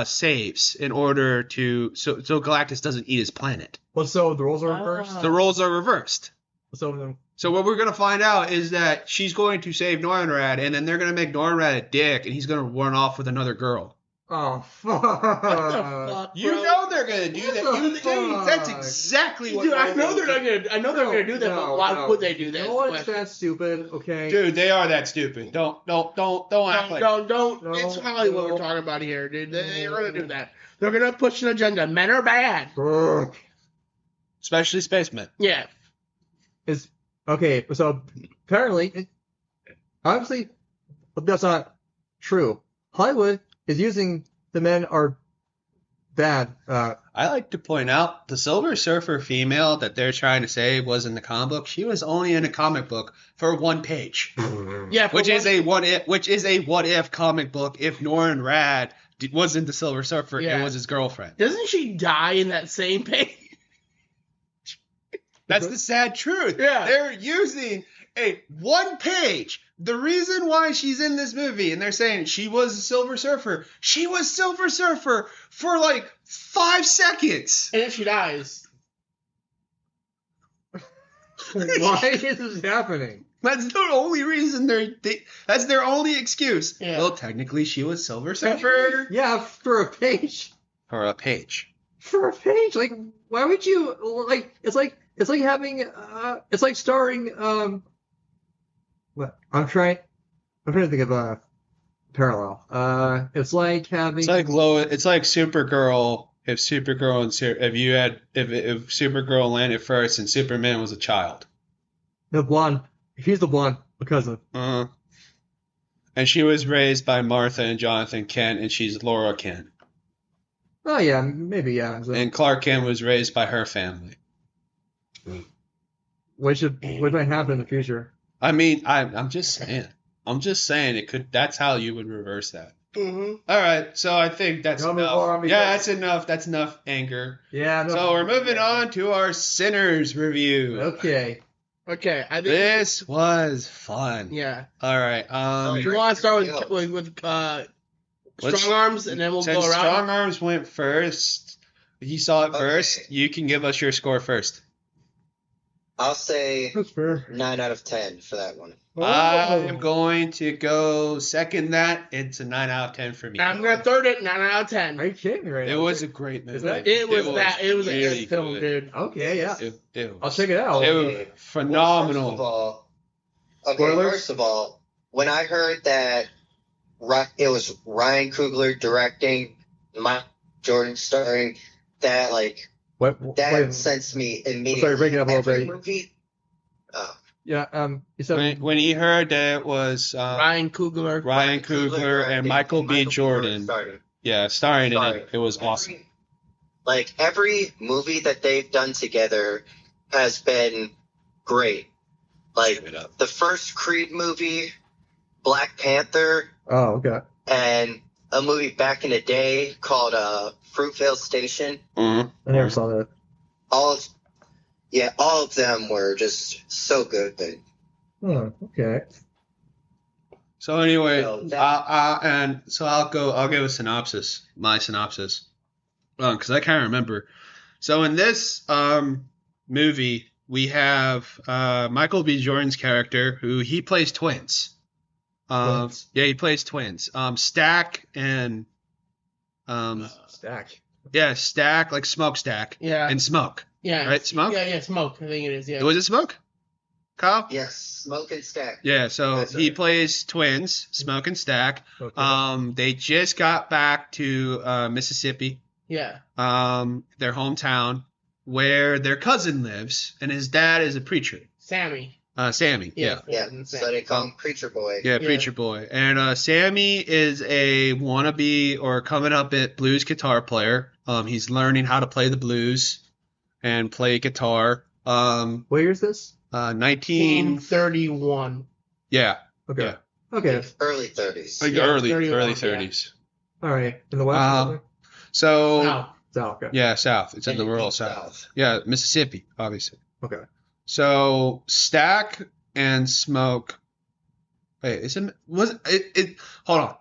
saves in order to so Galactus doesn't eat his planet.
Well, so the roles are reversed.
The roles are reversed.
So
what we're gonna find out is that she's going to save Norrin Rad, and then they're gonna make Norrin Rad a dick, and he's gonna run off with another girl.
oh
What
fuck!
the fuck,
You
bro?
know they're gonna do that.
What the fuck?
That's exactly what.
Dude, I know they're not gonna. I know they're gonna do that, but why would they do that?
No one's that stupid. Okay.
Dude, they are that stupid. Don't act like.
Don't.
No,
It's Hollywood
no.
we're talking about here, dude. They're gonna do that. They're gonna push an agenda. Men are bad.
Ugh.
Especially spacemen.
Yeah.
Is okay. So apparently, obviously, but that's not true. Hollywood is using the men are bad.
I like to point out the Silver Surfer female that they're trying to say was in the comic book. She was only in a comic book for one page,
Yeah.
which is a what if comic book. If Norrin Rad wasn't the Silver Surfer,
Yeah.
it was his girlfriend.
Doesn't she die in that same page?
That's the sad truth.
Yeah.
They're using a one page. The reason why she's in this movie, and they're saying she was a Silver Surfer. She was Silver Surfer for like 5 seconds.
And if she dies,
Why is this happening?
That's the only reason that's their only excuse.
Yeah.
Well, technically, she was Silver Surfer
Yeah, for a page.
for a page.
For a page, like why would you like? It's like having it's like starring What I'm trying to think of a parallel. It's like having
It's like Supergirl. If Supergirl and if Supergirl landed first and Superman was a child.
the blonde. He's the blonde cousin.
And she was raised by Martha and Jonathan Kent, and she's Laura Kent.
Oh yeah, maybe yeah. So,
And Clark Kent was raised by her family.
what might happen in the future?
I mean, I'm just saying. It could. That's how you would reverse that.
mm-hmm.
All right, so I think that's
Tell me
enough.
more on me,
Yeah,
guys.
that's enough. That's enough anger.
Yeah. No,
So we're moving on to our Sinners review.
Okay.
Okay, I think.
This was fun.
Yeah.
All right.
Do you want to start with
Let's-
strong arms, and then we'll
Since
go around?
Strong Arms went first, you saw it
Okay.
first. You can give us your score first.
I'll say
That's fair.
9 out of 10 for that one.
I'm going to go second that. It's a 9 out of 10 for me.
I'm gonna third it 9 out of 10.
Are you kidding me right
It
now?
was a great movie.
Is that-
It was a
really
good film,
good.
dude.
Okay, yeah.
It
I'll
was,
check it out.
it was phenomenal.
Well,
Spoilers?
first of all, when I heard that it was Ryan Coogler directing, Mike Jordan starring, that that
Wait,
sensed me immediately.
sorry, break it up a little
Every
bit.
movie,
yeah. You said
When he heard that it was
Ryan Coogler.
Ryan Coogler and Michael B. Jordan,
starring.
starring in
Sorry.
it, it was awesome.
Every movie that they've done together has been great.
Straight up.
The first Creed movie, Black Panther,
oh, okay.
and a movie back in the day called Fruitvale Station.
Mhm.
I never saw that.
All of them were just so good. But
Oh, okay.
So anyway,
So that-
I'll give a synopsis, my synopsis, because I can't remember. So in this movie, we have Michael B. Jordan's character, who he plays twins.
Twins?
Yeah, he plays twins. Stack and
Stack.
Stack, like Smokestack
Yeah.
and Smoke.
Yeah.
Right, Smoke?
Yeah, Smoke. I think it is, yeah.
Was it Smoke? Kyle?
yes, Smoke and Stack.
Yeah, so
That's
he
right.
plays twins, Smoke and Stack.
Okay.
They just got back to Mississippi,
Yeah.
their hometown, where their cousin lives, and his dad is a preacher.
Sammy.
Sammy, yeah.
Yeah, so they call him Preacher Boy.
Yeah,
Yeah.
preacher boy. And Sammy is a wannabe or coming up at blues guitar player. He's learning how to play the blues and play guitar.
What year is this?
1931.
Yeah.
Okay.
Yeah.
Okay.
Early 30s.
Like
Yeah,
early
31,
30s.
All right. In the West.
So
Wow.
South. Okay.
yeah, South. It's in the
In
rural
deep
South. Yeah, Mississippi, obviously.
Okay.
So Stack and Smoke. Wait, hold on.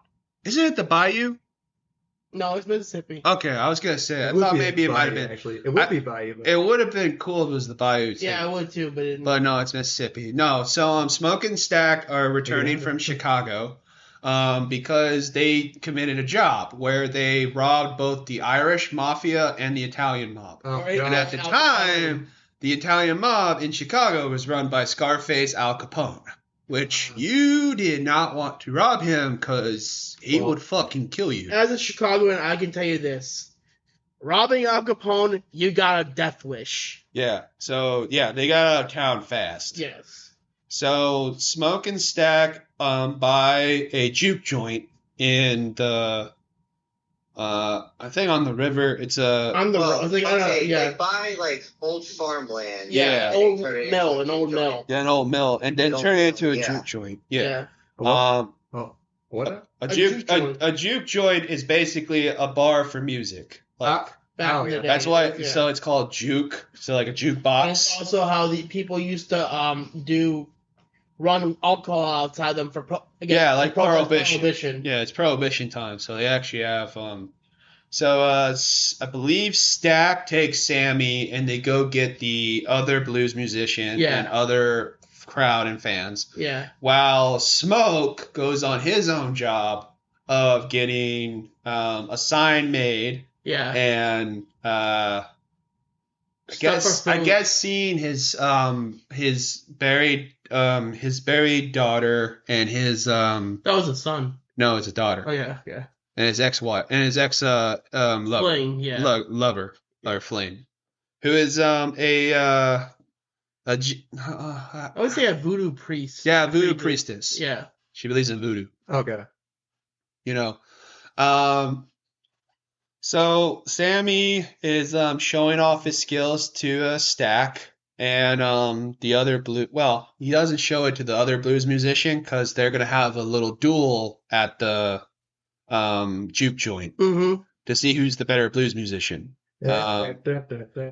Isn't it the Bayou?
No, it's Mississippi.
Okay, I was gonna say. I
would
thought
be
maybe it might have
Bayou,
been.
Actually, it would be Bayou. But...
It would have been cool if it was the Bayou too.
Yeah, I would too, but
But no, it's Mississippi. No, so Smoke and Stack are returning from Chicago because they committed a job where they robbed both the Irish mafia and the Italian mob.
Oh,
Right.
And
God.
at the time, the Italian mob in Chicago was run by Scarface Al Capone, which you did not want to rob him because he would fucking kill you.
as a Chicagoan, I can tell you this: robbing Al Capone, you got a death wish.
Yeah, so yeah, they got out of town fast.
Yes.
So Smoke and Stack buy a juke joint in the I think on the river. It's a
On the road.
They buy like old farmland.
Yeah.
and they
Old
turn it
mill,
into
an
a
old
joint.
mill.
an old mill, and then
Old
turn it
mill,
into a
yeah.
juke joint. Yeah.
What?
Um,
What?
a
juke
juke a juke joint is basically a bar for music. Like
Back
Oh,
in the
yeah.
day.
that's why.
Yeah.
So it's called juke. So like a
And
jukebox.
it's also how the people used to run alcohol outside them for
Yeah, like prohibition.
prohibition.
Yeah, it's prohibition time, so they actually have I believe Stack takes Sammy and they go get the other blues musician
Yeah.
and other crowd and fans,
Yeah.
while Smoke goes on his own job of getting a sign made
Yeah.
and I guess seeing his buried daughter and his
That was a son.
no, it's a daughter.
Oh yeah. Yeah.
And his ex-wife and his lover,
Fling, yeah.
lover or flame, who is I
would say a voodoo priest.
voodoo priestess.
Yeah.
She believes in voodoo.
Okay.
You know, so Sammy is showing off his skills to Stack and the other blue. Well, he doesn't show it to the other blues musician because they're gonna have a little duel at the juke joint
Mm-hmm.
to see who's the better blues musician.
Yeah.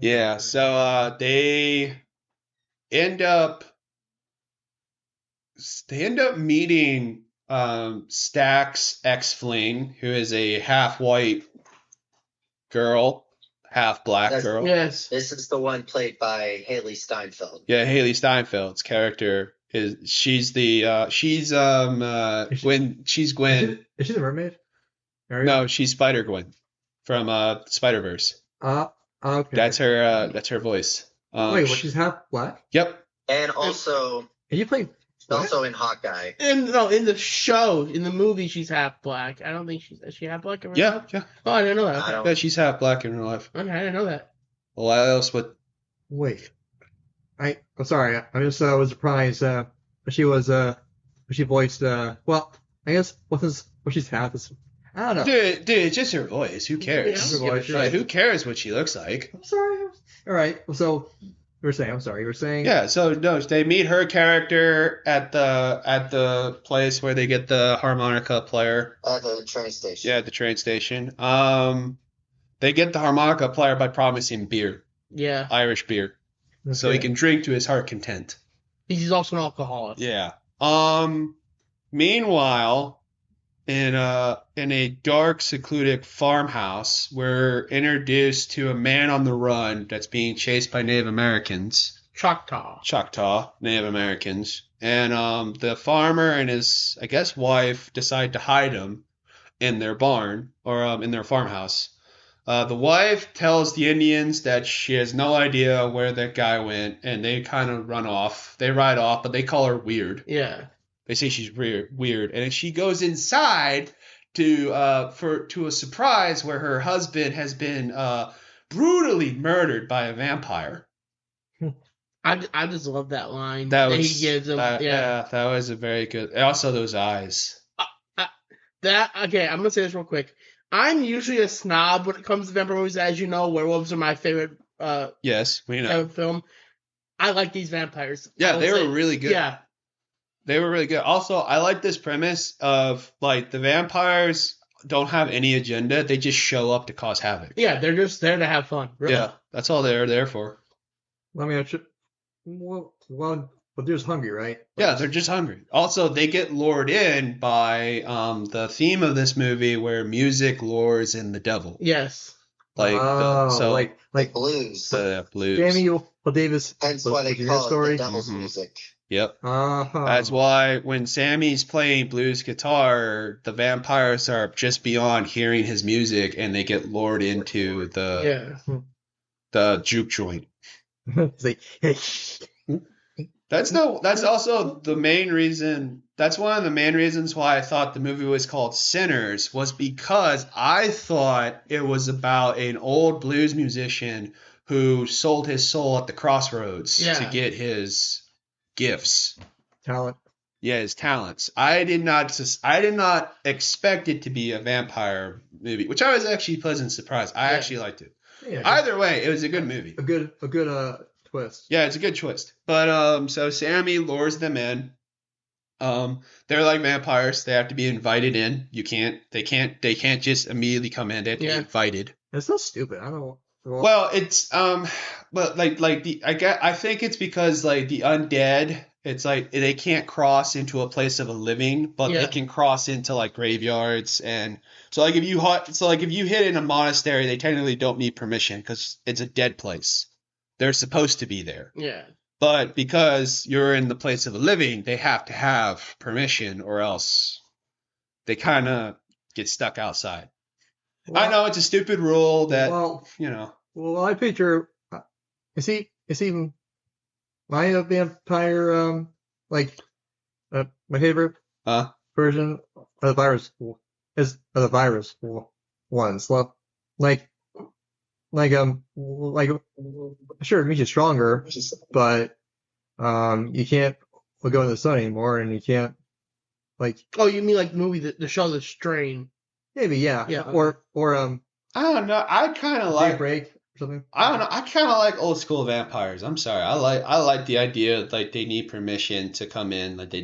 Yeah, so they end up meeting Stack's ex-fling, who is a half white girl, half black
That's-
girl.
Yes.
This is the one played by Haley Steinfeld.
Yeah, Haley Steinfeld's character she's Gwen. She's Gwen.
Is she the mermaid?
No, she's Spider-Gwen from Spider-Verse.
Okay.
That's her voice.
Wait, what? She's half black?
Yep.
And also
And you play
in Hawkeye.
In the show, in the movie, she's half black. I don't think is she half black in real
Yeah,
life?
yeah.
Oh, I didn't know that.
I don't-
Yeah, she's half black in real life.
Okay, I didn't know that.
Well, what else would...
Wait. I'm sorry. I just was surprised. She voiced. Well, I guess what she's half is. I don't know.
Dude, it's just her voice. Who cares?
Yeah, her voice,
Like,
yeah.
who cares what she looks like?
I'm sorry. All right. So you were saying. I'm sorry. You were saying.
Yeah, so no, they meet her character at the place where they get the harmonica player.
At the train station.
Yeah, at the train station. They get the harmonica player by promising beer,
Yeah.
Irish beer, so he
Okay.
can drink to his heart content.
He's also an alcoholic.
Yeah. Meanwhile, in a dark, secluded farmhouse, we're introduced to a man on the run that's being chased by Native Americans. Choctaw Native Americans. And the farmer and his, I guess, wife decide to hide him in their barn or in their farmhouse. The wife tells the Indians that she has no idea where that guy went, and they kind of run off. They ride off, but they call her weird.
Yeah.
They say she's weird, and then she goes inside to a surprise where her husband has been brutally murdered by a vampire.
I just love that line.
That was
he gives him.
that was a very good. Also, those eyes.
Okay, I'm gonna say this real quick. I'm usually a snob when it comes to vampire movies. As you know, werewolves are my favorite
Yes, we know.
type of film. I like these vampires.
Yeah, they were really good.
Yeah.
They were really good. Also, I like this premise of like the vampires don't have any agenda. They just show up to cause havoc.
Yeah, they're just there to have fun. Really.
Yeah, that's all they're there for.
I mean, but they're just hungry, right?
Yeah, they're just hungry. Also, they get lured in by the theme of this movie where music lures in the devil.
Yes.
Like
like blues.
The blues.
Samuel Davis.
Hence why they call it the devil's music.
Yep.
Uh-huh.
That's why when Sammy's playing blues guitar, the vampires are just beyond hearing his music, and they get lured into the juke joint.
It's like, hey.
That's also the main reason. That's one of the main reasons why I thought the movie was called Sinners, was because I thought it was about an old blues musician who sold his soul at the crossroads to get his gifts.
Talent.
Yeah, his talents. I did not expect it to be a vampire movie, which I was actually pleasantly surprised. I actually liked it. Yeah, either way, it was a good movie.
A good twist.
Yeah, it's a good twist. But so Sammy lures them in. They're like vampires. They have to be invited in. They can't just immediately come in. They have to be invited.
It's so stupid. I don't know.
Well, it's but I think it's because like the undead, it's like they can't cross into a place of a living, but they can cross into like graveyards. And so like if you hit in a monastery, they technically don't need permission because it's a dead place. They're supposed to be there. Yeah. But because you're in the place of a living, they have to have permission, or else they kind of get stuck outside. Well, I know it's a stupid rule that,
Well, I picture, is he my vampire, my favorite version of the virus is the virus ones. Sure, it makes you stronger, but you can't go in the sun anymore, and you can't
Oh, you mean like the movie, the show, The Strain?
Maybe, yeah. Or
I don't know. I kind of like
Break or something.
I don't know. I kind of like old school vampires. I'm sorry. I like the idea like they need permission to come in. Like they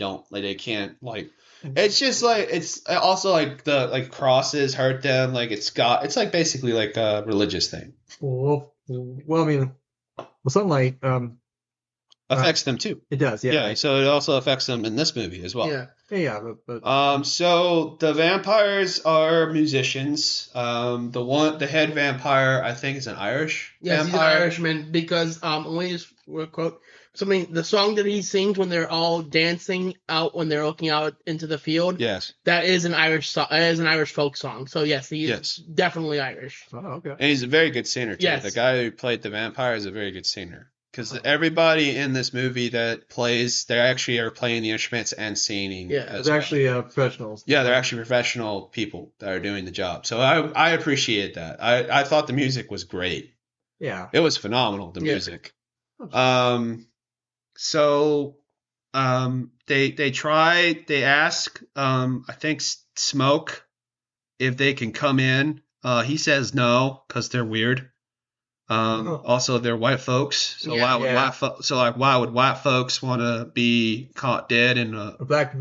can't It's just like it's also like the crosses hurt them. Like it's like basically like a religious thing.
Well, I mean, something like
affects them too.
It does, yeah.
Yeah, so it also affects them in this movie as well.
Yeah, but
so the vampires are musicians. The head vampire, I think, is an Irish vampire.
He's an Irishman because let me just quote something. The song that he sings when they're all dancing out when they're looking out into the field. Yes, that is an Irish song. That is an Irish folk song. So yes, he is definitely Irish.
Oh, okay.
And he's a very good singer too. Yes. The guy who played the vampire is a very good singer. Because everybody in this movie that plays, they actually are playing the instruments and singing.
Yeah, they're actually professionals.
Yeah, they're actually professional people that are doing the job. So I appreciate that. I thought the music was great.
Yeah.
It was phenomenal, the music. They ask, I think, Smoke if they can come in. He says no, because they're weird. Also, they're white folks. So why would white folks want to be caught dead in a
black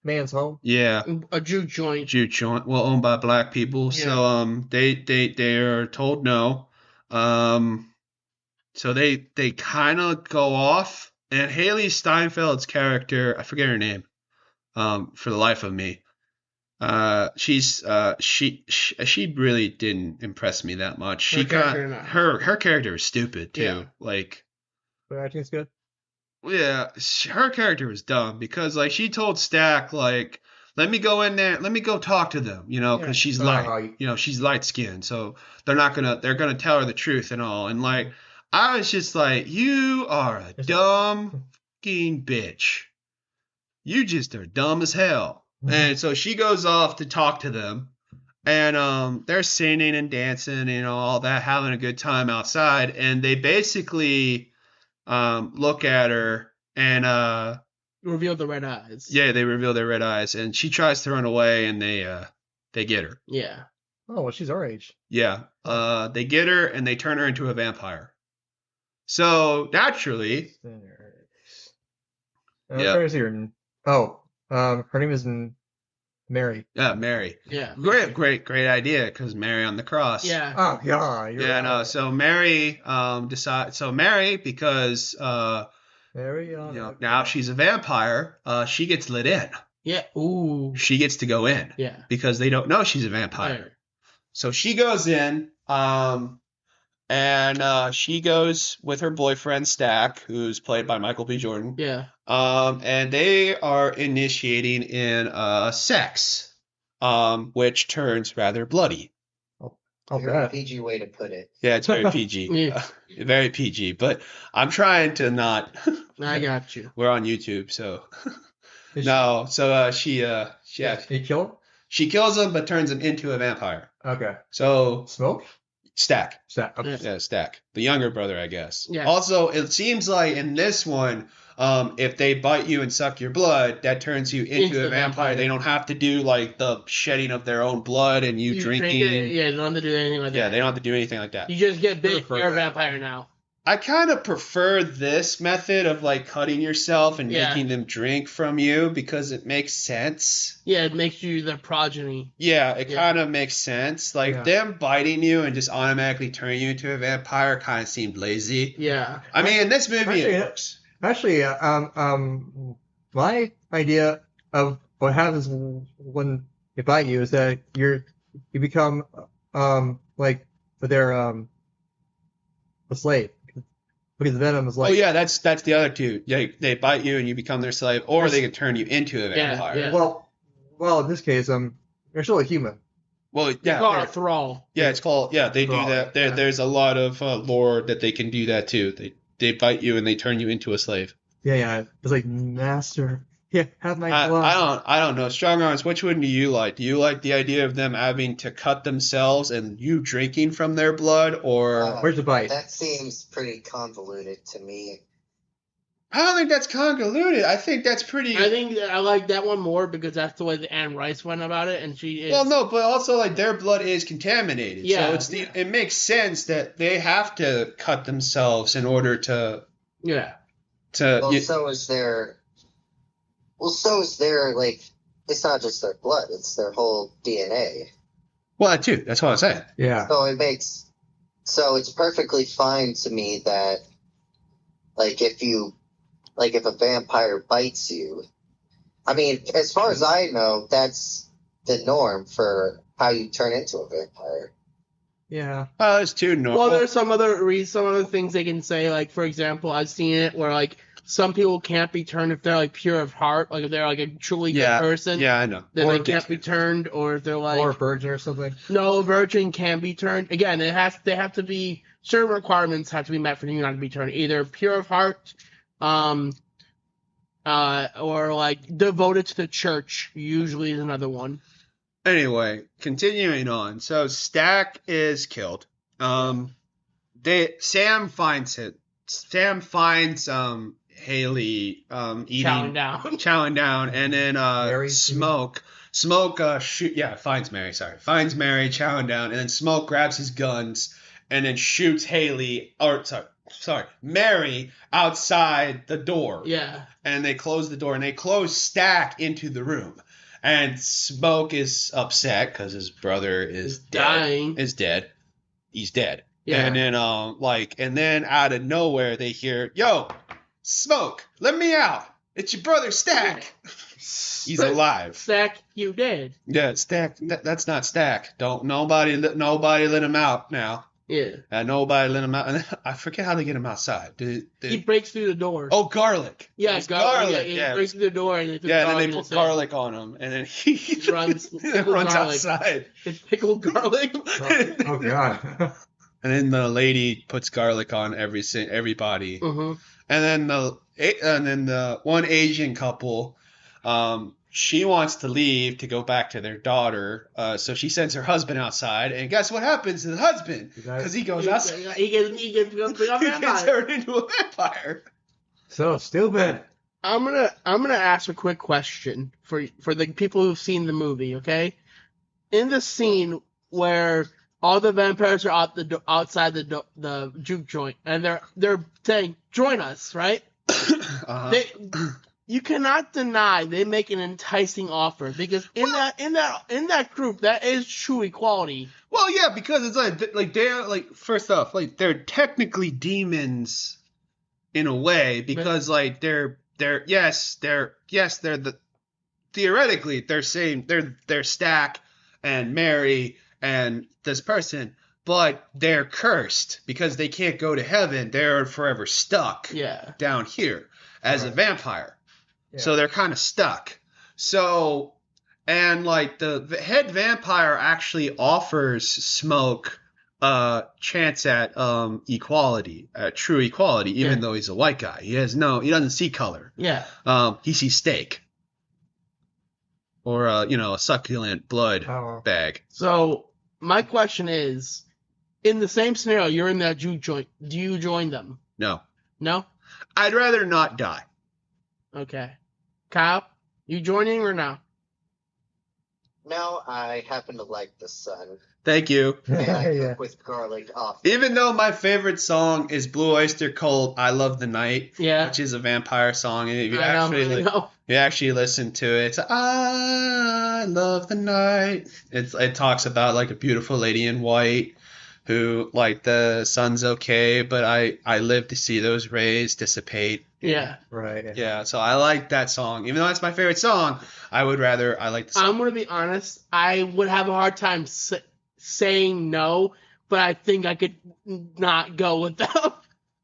man's home?
Yeah, a juke joint.
Well, owned by black people. Yeah. So they are told no. So they kind of go off, and Haley Steinfeld's character, I forget her name, for the life of me. She really didn't impress me that much. Her character is stupid too. Yeah.
But I think it's good.
Yeah, her character was dumb because she told Stack let me go in there, let me go talk to them, because she's light, she's light skinned, so they're gonna tell her the truth and all, and I was just you are a dumb fucking bitch. You just are dumb as hell. And so she goes off to talk to them, and they're singing and dancing and all that, having a good time outside. And they basically look at her and
reveal the red eyes.
Yeah, they reveal their red eyes, and she tries to run away, and they get her.
Yeah.
Oh, well, she's our age.
Yeah. They get her, and they turn her into a vampire. So naturally,
Sinners.
Yeah.
Where is her? Oh, her name is Mary.
yeah, Mary.
Yeah.
Great idea because Mary on the cross.
Yeah.
Oh, yeah. You're
Yeah,
right.
no. So Mary decides. So Mary, because
Mary on
now she's a vampire. She gets let in.
Yeah. Ooh.
She gets to go in.
Yeah.
Because they don't know she's a vampire. So she goes in. And she goes with her boyfriend Stack, who's played by Michael B. Jordan.
Yeah.
And they are initiating in sex, which turns rather bloody.
Very PG way to put it.
Yeah, it's very PG.
Yeah.
Very PG. But I'm trying to not.
I got you.
We're on YouTube, so no. So she
He killed?
she kills him, but turns him into a vampire.
Okay.
So
Smoke?
Stack.
Okay.
Yeah, Stack. The younger brother, I guess.
Yeah.
Also, it seems like in this one, if they bite you and suck your blood, that turns you into a vampire. They don't have to do like the shedding of their own blood and you drinking.
Yeah, they don't have to do anything like that.
Yeah, they don't have to do anything like that.
You just get bit, you're a vampire now.
I kind of prefer this method of like cutting yourself and making them drink from you because it makes sense.
Yeah, it makes you the progeny.
Yeah, it kind of makes sense. Like them biting you and just automatically turning you into a vampire kind of seemed lazy.
Yeah.
I mean, in this movie, it works.
Actually, my idea of what happens when they bite you is that you become like they're a slave. Because the venom is like...
Oh, yeah, that's the other two. They bite you and you become their slave, or they can turn you into a vampire.
Yeah.
Well, in this case, you're still a human.
Well,
It's called a thrall.
Yeah, it's called... Yeah, they
Thrall,
do that. There's a lot of lore that they can do that, too. They bite you and they turn you into a slave.
Yeah. It's like, master... Yeah, have my blood.
I don't know. Strong arms, which one do you like? Do you like the idea of them having to cut themselves and you drinking from their blood, or...
Where's the bite?
That seems pretty convoluted to me.
I don't think that's convoluted. I think that's pretty...
I think I like that one more because that's the way that Anne Rice went about it, and she is...
Well, no, but also, like, their blood is contaminated.
Yeah.
So it makes sense that they have to cut themselves in order to...
Yeah.
So is their, like, it's not just their blood, it's their whole DNA.
Well, that too. That's what I'm saying.
Yeah.
So it's perfectly fine to me that, like, if a vampire bites you, I mean, as far as I know, that's the norm for how you turn into a vampire.
Yeah.
Oh, it's too normal.
Well, there's some other things they can say, like, for example, I've seen it where, like, some people can't be turned if they're like pure of heart, like if they're like a truly good person.
Yeah, I know.
Then they can't be turned, or if they're like
or a virgin or something.
No, a virgin can be turned. Again, they have to be certain requirements have to be met for you not to be turned. Either pure of heart, or like devoted to the church. Usually is another one.
Anyway, continuing on. So Stack is killed. Sam finds it. Sam finds Haley eating chowing down, and then Smoke finds Mary chowing down, and then Smoke grabs his guns and then shoots Mary outside the door.
Yeah.
And they close the door and they close Stack into the room. And Smoke is upset because his brother is dead. He's dead. Yeah. And then and then out of nowhere they hear, "Yo, Smoke, let me out. It's your brother Stack." He's alive.
Stack, you dead.
Yeah, Stack. That's not Stack. Nobody let him out now.
Yeah.
Nobody let him out. And I forget how they get him outside.
He breaks through the door.
Oh, garlic.
Yeah, garlic. Yeah, he breaks through the door and
then they put garlic on him, and then he runs outside.
It's pickled garlic.
Oh God.
And then the lady puts garlic on everybody.
Mm-hmm.
And then the one Asian couple, she wants to leave to go back to their daughter. So she sends her husband outside, and guess what happens to the husband? Because he goes outside. He gets turned into a vampire.
So stupid.
I'm gonna ask a quick question for the people who've seen the movie. Okay, in the scene where all the vampires are outside the juke joint, and they're saying, "Join us," right? You cannot deny they make an enticing offer because in that group that is true equality.
Well, yeah, because it's like they're like first off, like they're technically demons in a way because like they're theoretically they're saying they're Stack and Mary and this person, but they're cursed because they can't go to heaven. They're forever stuck down here as a vampire. Yeah. So they're kind of stuck. So, and like the head vampire actually offers Smoke a chance at equality, true equality, even though he's a white guy. He doesn't see color. Yeah. He sees steak. Or a succulent blood bag.
So my question is, in the same scenario, you're in that juke joint. Do you join them?
No.
No?
I'd rather not die.
Okay. Kyle, you joining or no?
No, I happen to like the sun.
Thank you.
And I cook with garlic off.
Even though my favorite song is Blue Oyster Cult, I Love the Night, which is a vampire song. And if you you actually listen to it, it's I Love the Night. It talks about like a beautiful lady in white who like the sun's okay, but I live to see those rays dissipate.
Yeah.
Right.
Yeah, so I like that song. Even though it's my favorite song, I like the song.
I'm going to be honest. I would have a hard time saying no, but I think I could not go with them.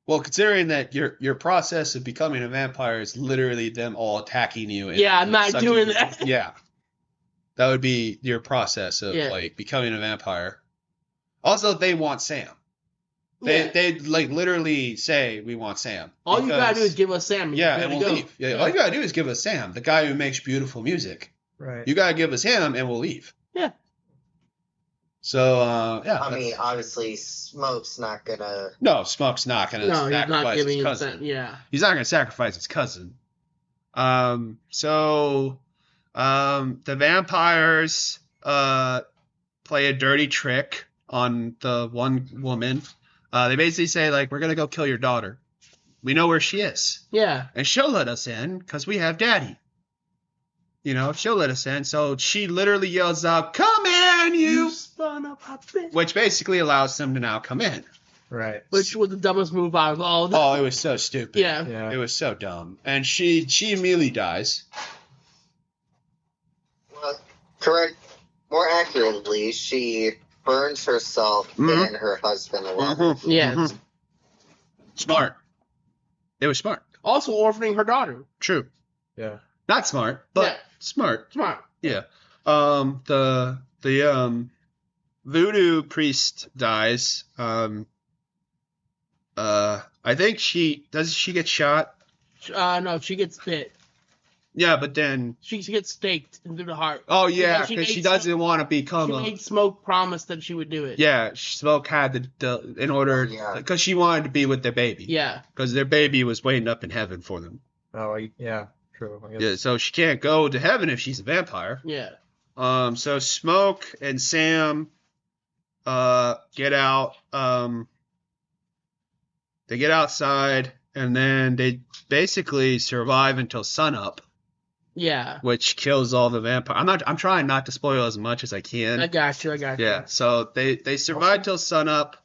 Well, considering that your process of becoming a vampire is literally them all attacking you.
And I'm not doing that.
Yeah. That would be your process of like becoming a vampire. Also, they want Sam. They like literally say we want Sam.
All you gotta do is give us Sam.
And we'll leave. Yeah, all you gotta do is give us Sam, the guy who makes beautiful music.
Right.
You gotta give us him, and we'll leave.
Yeah.
So
I mean, obviously, Smoke's not gonna.
No, Smoke's not gonna.
No, he's not giving
his cousin.
Sam. Yeah.
He's not gonna sacrifice his cousin. So, the vampires play a dirty trick on the one woman. They basically say, like, we're going to go kill your daughter. We know where she is.
Yeah.
And she'll let us in because we have daddy. She'll let us in. So she literally yells out, "Come in, you
spun up a bitch."
Which basically allows them to now come in.
Right.
Which was the dumbest move out of all of them.
Oh, it was so stupid.
Yeah.
It was so dumb. And she immediately dies.
Well, correct. More accurately, she burns herself and her husband alive.
Mm-hmm.
Yes.
Mm-hmm. Smart. It was smart.
Also orphaning her daughter.
True.
Yeah.
Not smart, but smart.
Smart.
Yeah. The voodoo priest dies. I think she get shot.
No, she gets bit.
Yeah, but then
she gets staked into the heart.
Oh yeah, because she doesn't want to become.
She made Smoke promise that she would do it.
Yeah, Smoke had in order because she wanted to be with their baby.
Yeah,
because their baby was waiting up in heaven for them.
Oh yeah, true.
Yeah, so she can't go to heaven if she's a vampire.
Yeah.
So Smoke and Sam, get out. They get outside and then they basically survive until sunup.
Yeah.
Which kills all the vampires. I'm trying not to spoil as much as I can.
I got you.
Yeah. So they survive till sunup.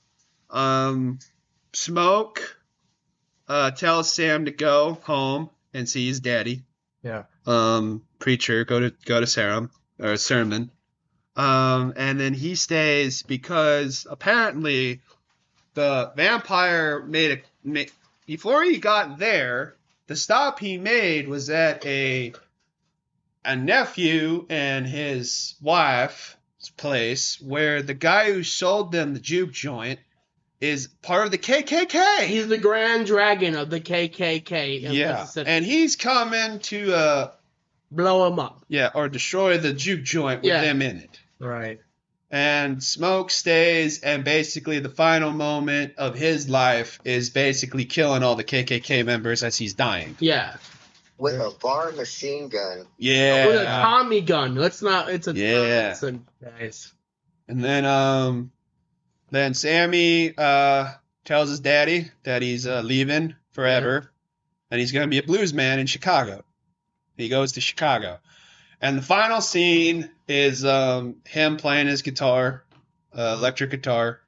Smoke tells Sam to go home and see his daddy.
Yeah.
Preacher, go to sermon. And then he stays because apparently the vampire before he got there, the stop he made was at a nephew and his wife's place where the guy who sold them the juke joint is part of the KKK.
He's the Grand Dragon of the KKK.
Yeah, and he's coming to
blow him up.
Yeah, or destroy the juke joint with them in it.
Right.
And Smoke stays, and basically the final moment of his life is basically killing all the KKK members as he's dying.
Yeah.
With a bar machine gun.
Yeah.
With a Tommy gun. Let's not. It's a.
Yeah.
Nice.
And then Then Sammy tells his daddy that he's leaving forever, and he's going to be a blues man in Chicago. He goes to Chicago. And the final scene is him playing his guitar, electric guitar,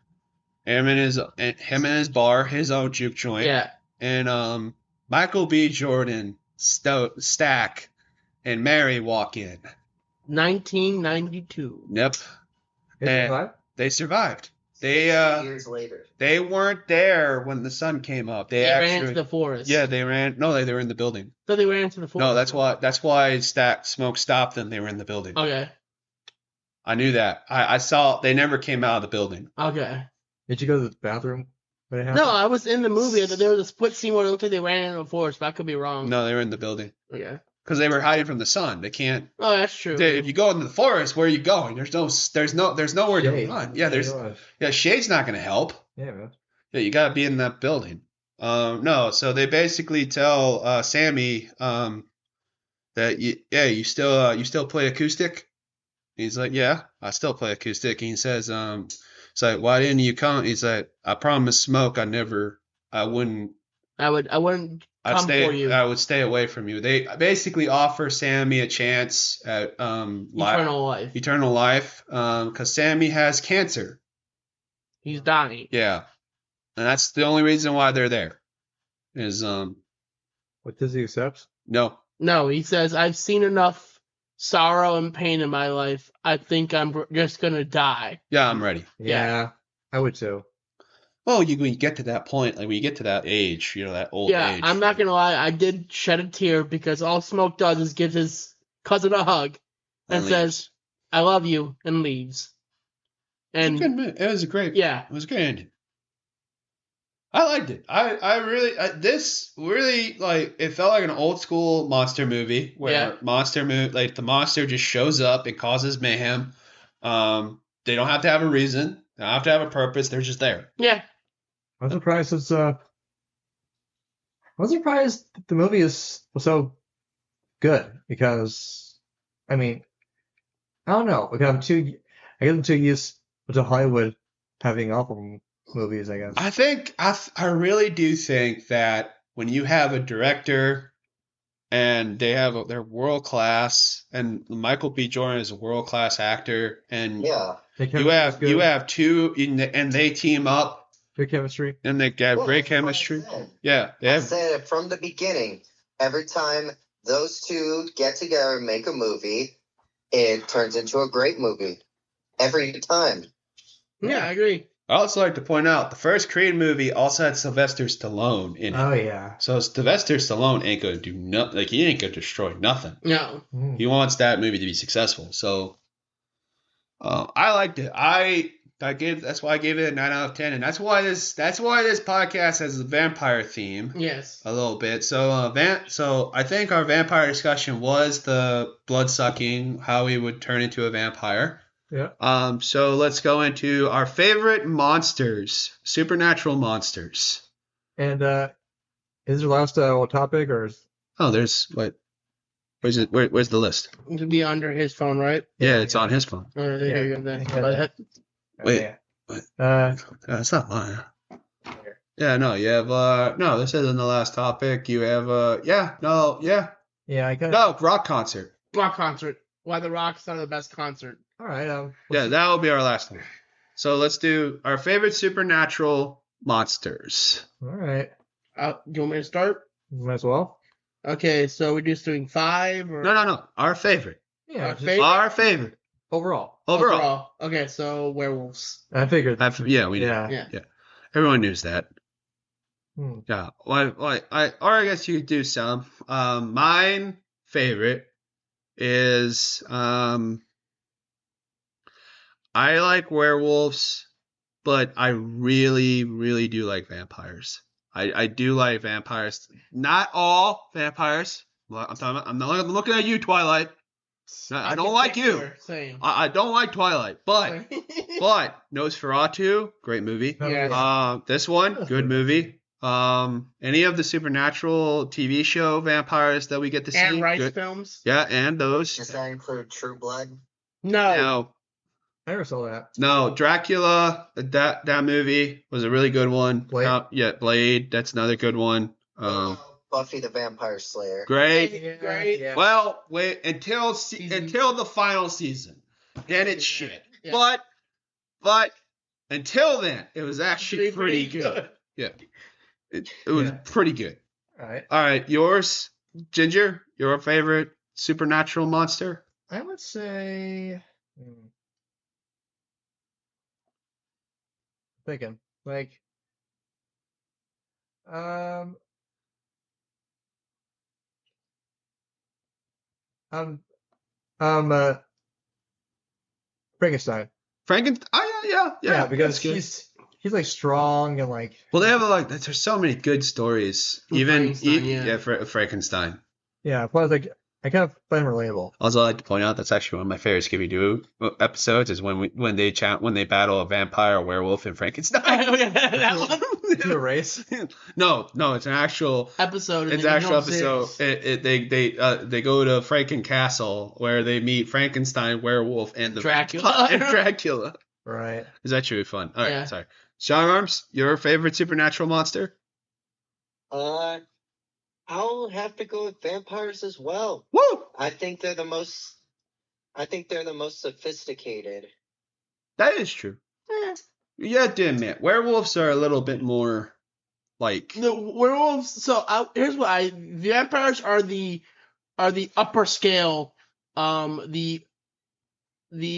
him in his bar, his own juke joint.
Yeah.
And Michael B. Jordan, Stack, and Mary walk in.
1992.
Yep. They survived. They
years later.
They weren't there when the sun came up. They actually
ran into the forest.
Yeah, they ran. No, they were in the building.
So they ran into the forest.
No, that's why Smoke stopped them. They were in the building.
Okay.
I knew that. I saw they never came out of the building.
Okay.
Did you go to the bathroom?
No, I was in the movie. There was a split scene where it looked like they ran into the forest, but I could be wrong.
No, they were in the building.
Okay.
Because they were hiding from the sun. They can't.
Oh, that's true.
If you go into the forest, where are you going? There's nowhere to run. Yeah, shade's not going to help.
Yeah, man.
Yeah, you got to be in that building. No, so they basically tell Sammy that you still play acoustic. He's like, yeah, I still play acoustic. And he says, it's like, why didn't you come? He's like, I promised Smoke I wouldn't. I would stay away from you. They basically offer Sammy a chance at eternal life, because Sammy has cancer.
He's dying.
Yeah, and that's the only reason why they're there. Is
What does he accept?
No.
No, he says, I've seen enough sorrow and pain in my life. I think I'm just gonna die.
Yeah, I'm ready.
Yeah, I would too.
Well, when you get to that point, like when you get to that age, that old age.
Yeah, I'm not gonna lie, I did shed a tear because all Smoke does is give his cousin a hug and says, I love you, and leaves. And
it was a great
it
was a great ending. I liked it. This really, like, it felt like an old school monster movie where the monster just shows up and causes mayhem. They don't have to have a reason. They don't have to have a purpose. They're just there.
Yeah.
I'm surprised the movie was so good because, I mean, I don't know. Like I'm too used to Hollywood having awful movies, I guess.
I really do think that when you have a director and they're world class, and Michael B. Jordan is a world class actor, and you have two, and they team up.
Good chemistry.
And they got great chemistry. Yeah.
I said it from the beginning. Every time those two get together and make a movie, it turns into a great movie. Every time.
Yeah, I agree.
I also like to point out the first Creed movie also had Sylvester Stallone in it.
Oh, yeah.
So Sylvester Stallone ain't going to do nothing. Like, he ain't going to destroy nothing.
No.
He wants that movie to be successful. So I liked it. That's why I gave it a 9 out of 10, and that's why this podcast has a vampire theme.
Yes,
a little bit. So so I think our vampire discussion was the blood sucking, how he would turn into a vampire.
Yeah.
So let's go into our favorite monsters, supernatural monsters.
And is there last topic or?
There's what? Where's it? Where's the list?
It would be under his phone, right?
Yeah, it's on his phone.
There you go. Then.
Wait. That's not mine. Yeah, no, you have no, this isn't the last topic. You have
Yeah, I got
no rock concert.
Rock concert. Why the Rock's not the best concert.
All right.
That will be our last one. So let's do our favorite supernatural monsters.
All right.
Do you want me to start?
Might as well.
Okay, so we're just doing 5 or
No. Our favorite.
Yeah,
our favorite.
Overall.
Okay, so werewolves.
I figured.
We did.
Yeah.
Everyone knows that.
Hmm.
Yeah. I guess you could do some. Mine favorite is I like werewolves, but I really, really do like vampires. I do like vampires. Not all vampires. I'm looking at you, Twilight. I don't like you. I don't like Twilight, but Nosferatu, great movie.
Yes.
This one, good movie. Any of the supernatural TV show vampires that we get to see,
and Rice films.
Yeah, and those.
Does that include True Blood?
No.
I never saw that.
No, Dracula. That movie was a really good one.
Blade?
Blade. That's another good one.
Buffy the Vampire Slayer.
Great.
Great.
Yeah.
Well, wait until the final season, then it's shit.
Yeah.
But until then, it was actually pretty good. Yeah, it was pretty good.
All right.
All right, yours, Ginger. Your favorite supernatural monster?
I would say. Thinking like. Frankenstein.
Frankenstein. Oh
Yeah, because
that's good.
he's like strong and like.
Well, they have there's so many good stories. Frankenstein.
Yeah, plus like I kind of find him relatable.
Also, I'd like to point out that's actually one of my favorite Scooby-Doo episodes is when they battle a vampire, a werewolf, and Frankenstein.
That one.
To a race?
No, it's an actual
episode.
It's an actual episode. They go to Franken Castle where they meet Frankenstein, werewolf, and the
Dracula.
and Dracula.
Right.
It's actually really fun. All right,
Yeah.
sorry. Strong Arms, your favorite supernatural monster?
I'll have to go with vampires as well.
Woo!
I think they're the most sophisticated.
That is true. You have to admit, werewolves are a little bit more like
The werewolves. So here's what vampires are the upper scale, the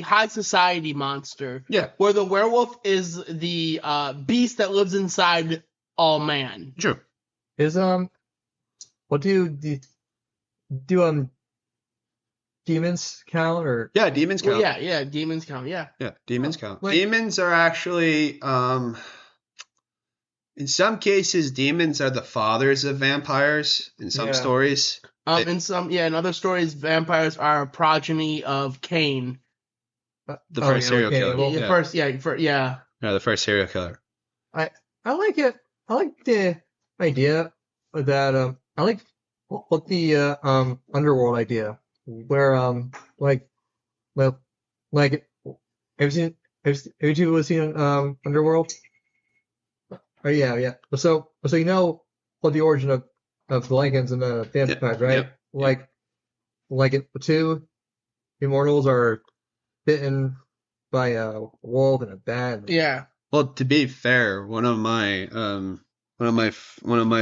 high society monster.
Yeah.
Where the werewolf is the beast that lives inside all man.
True.
Is what do demons count or?
Yeah, demons count.
Well, yeah, demons count. Yeah.
Yeah, demons count.
Like-
Demons are actually, in some cases, demons are the fathers of vampires. In some
Yeah.
stories,
In other stories, vampires are a progeny of Cain.
the first serial killer.
Well,
Yeah, the first serial killer.
I like it. I like the idea that I like what the underworld idea where have you two seen Underworld? Oh yeah. So you know what the origin of the Lycans and the vampires, right?
Yep.
Like it, the two immortals are bitten by a wolf and a bat.
Yeah.
Well, to be fair, one of my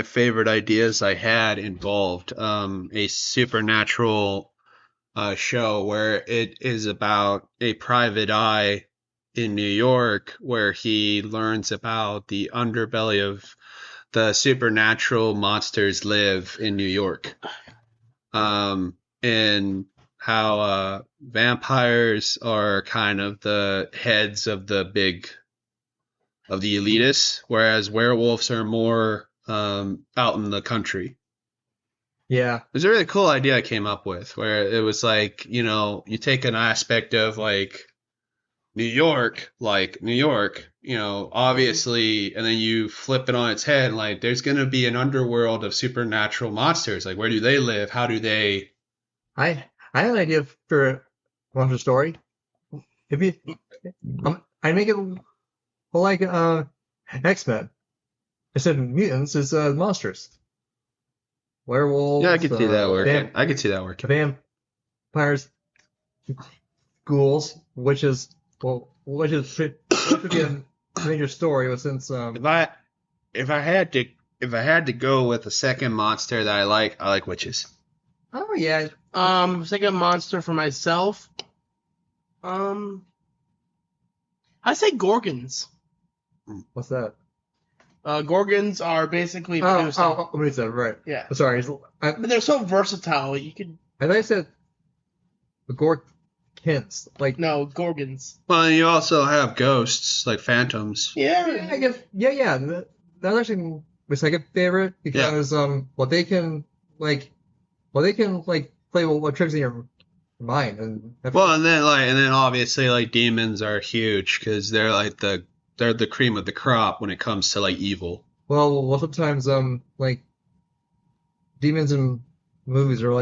favorite ideas I had involved a supernatural show where it is about a private eye in New York where he learns about the underbelly of the supernatural monsters live in New York. And how vampires are kind of the heads of the elitists, whereas werewolves are more out in the country.
Yeah.
It was a really cool idea I came up with, where it was like, you take an aspect of like New York, obviously, and then you flip it on its head, like there's going to be an underworld of supernatural monsters. Like, where do they live? How do they?
I have an idea for a monster story. If you, I make it like X-Men. Instead of mutants, it's monsters. Werewolves.
Yeah, I could see that working. I could see that working.
Vampires, ghouls, which should be a major story, but since
If I had to go with a second monster that I like witches.
Oh yeah.
Second monster for myself. I say Gorgons.
What's that?
Gorgons are basically
right.
Yeah.
Sorry.
But they're so versatile. You could
I thought you said the Gorkins. Like
no Gorgons.
Well, you also have ghosts like phantoms.
I guess yeah. That's actually my second favorite because they can play what tricks in your mind and
then obviously like demons are huge because they're like they're the cream of the crop when it comes to like evil.
well sometimes like demons in movies are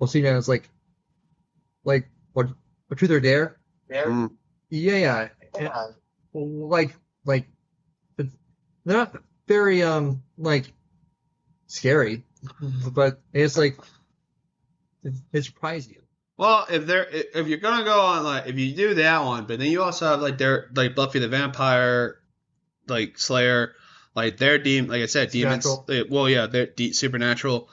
seen as like what Truth or Dare.
There.
Yeah.
Yeah.
Like they're not very like scary, but it's like it surprises you.
Well, if you're gonna go on like if you do that one, but then you also have like Buffy the Vampire like Slayer, like their like I said, demons. Well, yeah, they're supernatural.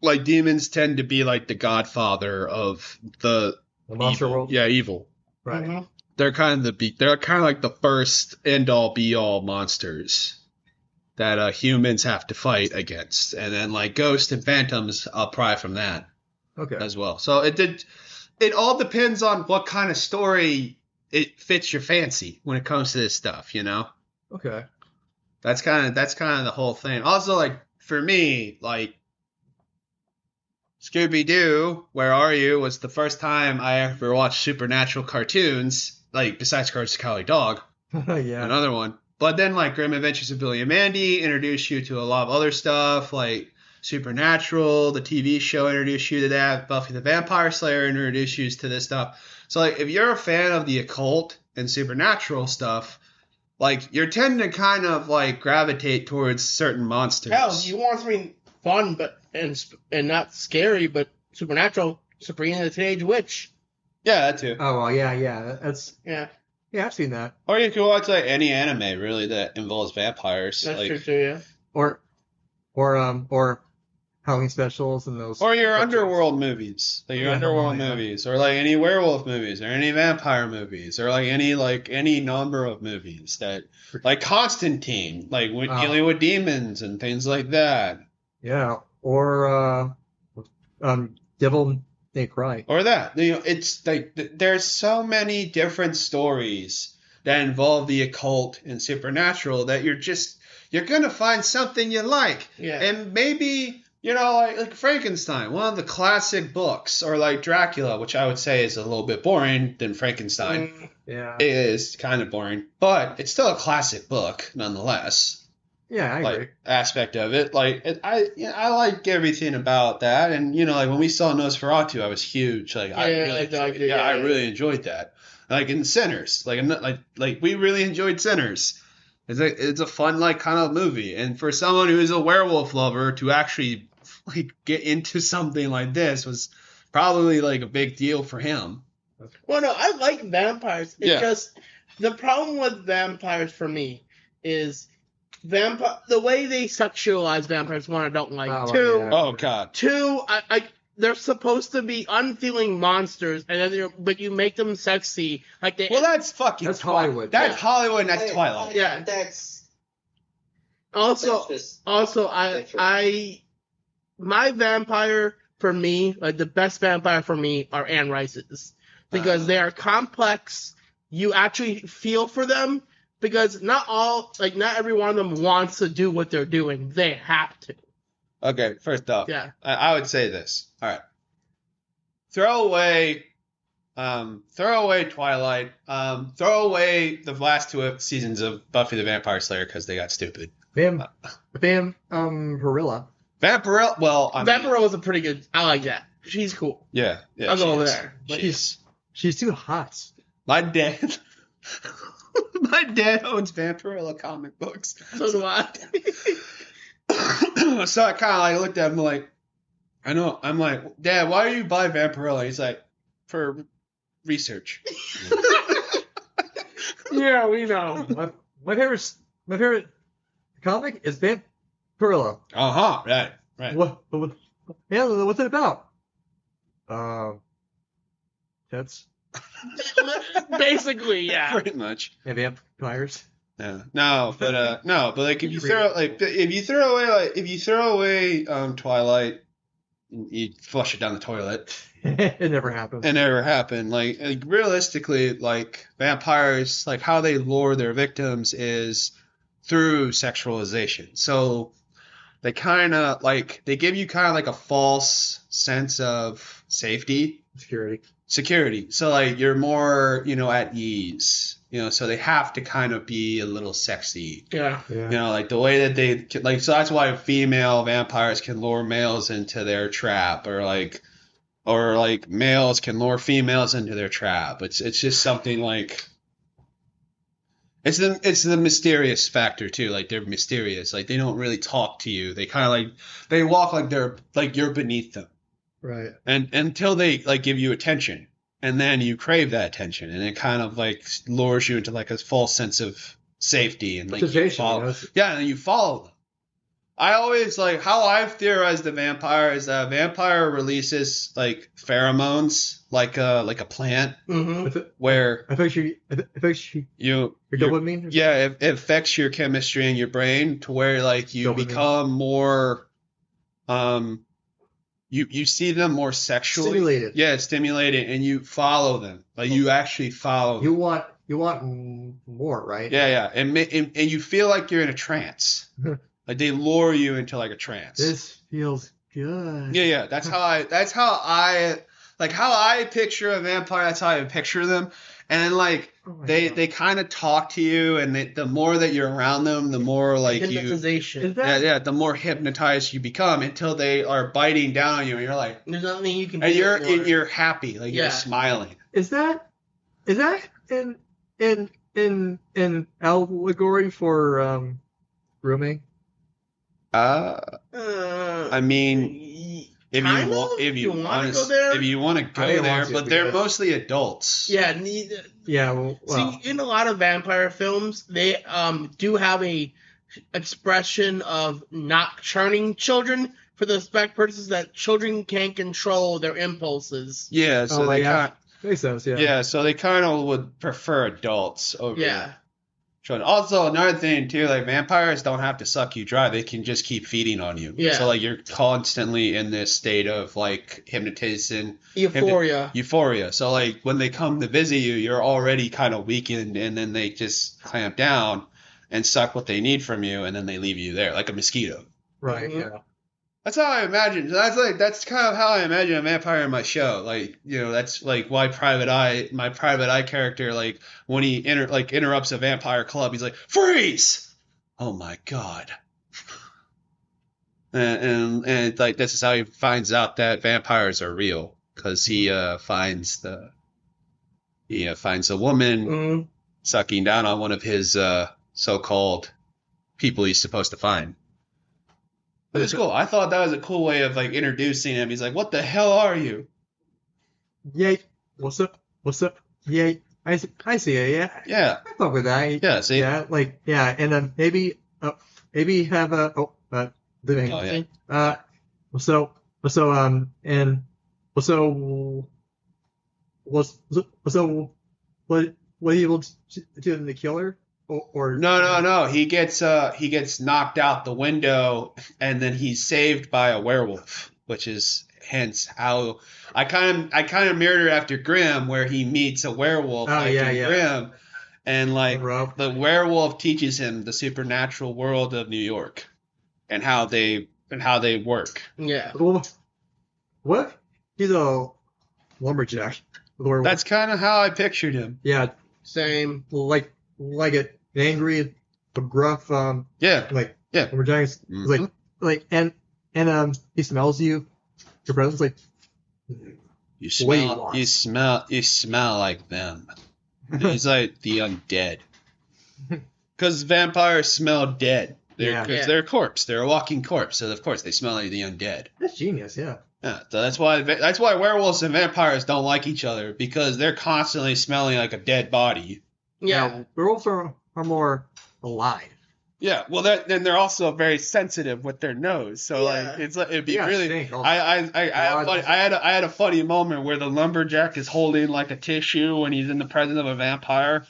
Like demons tend to be like the godfather of the
monster world.
Yeah, evil.
Right.
Mm-hmm.
They're kind of like the first end all be all monsters that humans have to fight against, and then like ghosts and phantoms apply from that as well. So it all depends on what kind of story it fits your fancy when it comes to this stuff, you know.
Okay.
That's kind of the whole thing. Also, like for me, like Scooby-Doo, Where Are You? Was the first time I ever watched supernatural cartoons, like besides Courage the Cowardly Dog.
Yeah.
Another one. But then like Grim Adventures of Billy and Mandy introduced you to a lot of other stuff, like Supernatural, the TV show introduced you to that, Buffy the Vampire Slayer introduced you to this stuff. So like if you're a fan of the occult and supernatural stuff, like you're tending to kind of like gravitate towards certain monsters.
Hell, you want something fun but and not scary but supernatural, Sabrina the Teenage Witch.
Yeah, that too.
Oh well, yeah. That's
Yeah.
Yeah, I've seen that.
Or you can watch like any anime really that involves vampires.
That's
like,
true too, yeah.
Or Halloween specials and those.
Or your underworld movies, like your underworld movies, or like any werewolf movies, or any vampire movies, or like any number of movies that, like Constantine, like dealing with demons and things like that.
Yeah, or Devil May Cry.
Or that, you know, it's like there's so many different stories that involve the occult and supernatural that you're gonna find something you like.
Yeah.
And maybe, you know, like Frankenstein, one of the classic books, or like Dracula, which I would say is a little bit boring than Frankenstein.
Yeah.
It is kind of boring, but it's still a classic book nonetheless.
Yeah, I agree.
Aspect of it, I like everything about that, and you know, like when we saw Nosferatu, I was huge. Like I really enjoyed that. Like in Sinners, like we really enjoyed Sinners. It's a fun like kind of movie, and for someone who is a werewolf lover to actually like get into something like this was probably like a big deal for him.
Well, no, I like vampires. It's just the problem with vampires for me is the way they sexualize vampires. One, I don't like.
Oh god.
Two, they're supposed to be unfeeling monsters, and then but you make them sexy. Like they.
Well, that's fucking.
That's Hollywood.
That's Hollywood. And that's Twilight.
Yeah,
that's.
Also, my vampire for me, like the best vampire for me, are Anne Rice's because they are complex. You actually feel for them. Because not every one of them wants to do what they're doing. They have to.
Okay, first off, I would say this. All right, throw away Twilight. Throw away the last two seasons of Buffy the Vampire Slayer because they got stupid.
Vampirilla.
Vampirilla. Well,
Vampirilla's a pretty good. I like that. She's cool.
Yeah.
I'll go over there. But
she's too hot.
My dad owns Vampirilla comic books.
So do I.
So I kind of like looked at him like, I know. I'm like, Dad, why do you buy Vampirilla? He's like, for research.
Yeah, we know.
My favorite comic is Vampirilla.
Right.
What? Yeah, what's it about? Tits.
Basically, yeah.
Pretty much.
And vampires.
Yeah. No, but like if you throw away Twilight, you flush it down the toilet.
It never happened.
It never happened. Like realistically, like vampires, like how they lure their victims is through sexualization. So they kind of like they give you kind of like a false sense of safety, security. So like you're more, at ease. So they have to kind of be a little sexy.
Yeah.
Like the way that they so that's why female vampires can lure males into their trap, or like or like males can lure females into their trap. It's just something like it's the mysterious factor too. Like they're mysterious. Like they don't really talk to you. They kind of like they walk like they're like you're beneath them.
Right.
And until they like give you attention, and then you crave that attention, and it kind of like lures you into like a false sense of safety and like you follow. Yeah, and you follow them. I always like how I've theorized the vampire is that a vampire releases like pheromones like a plant where
affects your dopamine.
Yeah, it affects your chemistry in your brain to where like you become more you see them more sexually
stimulated.
Yeah, stimulated, and you follow them. Like you actually follow them.
You want more, right?
Yeah, and you feel like you're in a trance. Like they lure you into like a trance.
This feels good.
Yeah. That's how I picture a vampire. That's how I picture them. And then like they kind of talk to you, and the more that you're around them, the more like
hypnotization.
The more hypnotized you become until they are biting down on you, and you're like,
there's nothing you can do.
And you're happy, like you're smiling.
Is that in allegory for grooming?
I mean, if you want to go there, but they're mostly adults.
Yeah.
Well,
see, in a lot of vampire films, they do have a expression of not churning children for the fact purposes that children can't control their impulses.
Yeah, so
makes sense. Yeah.
Yeah, so they kind of would prefer adults over.
Yeah.
Also, another thing too, like vampires don't have to suck you dry; they can just keep feeding on you.
Yeah.
So like you're constantly in this state of like hypnotism,
euphoria.
So like when they come to visit you, you're already kind of weakened, and then they just clamp down and suck what they need from you, and then they leave you there like a mosquito.
Right. Mm-hmm. Yeah.
That's how I imagine. That's kind of how I imagine a vampire in my show. Like, you know, that's like why my private eye character, like when he interrupts a vampire club, he's like, freeze! Oh my god! And like this is how he finds out that vampires are real, because he finds a woman sucking down on one of his so-called people he's supposed to find. But it's cool. I thought that was a cool way of like introducing him. He's like, "What the hell are you?"
Yay! What's up? Yay! I see it. Yeah.
Yeah.
I fuck with that.
Yeah. See.
Yeah. And then maybe have living.
Oh yeah.
What he will do in the killer? Or
no. He gets knocked out the window, and then he's saved by a werewolf, which is hence how I kind of mirrored it after Grimm, where he meets a werewolf Grimm, and like the werewolf teaches him the supernatural world of New York and how they work.
Yeah.
What? He's a lumberjack.
That's kind of how I pictured him.
Yeah.
Same.
Like it angry, gruff. Lumberjack.
Mm-hmm.
And he smells you. Your presence, like
you smell like them. He's like the undead, because vampires smell dead. They're a corpse. They're a walking corpse, so of course they smell like the undead.
That's genius. Yeah.
Yeah, so that's why werewolves and vampires don't like each other, because they're constantly smelling like a dead body.
Yeah,
werewolves are more alive.
Yeah, well, then they're also very sensitive with their nose, so like it'd be really. I had a funny moment where the lumberjack is holding like a tissue when he's in the presence of a vampire,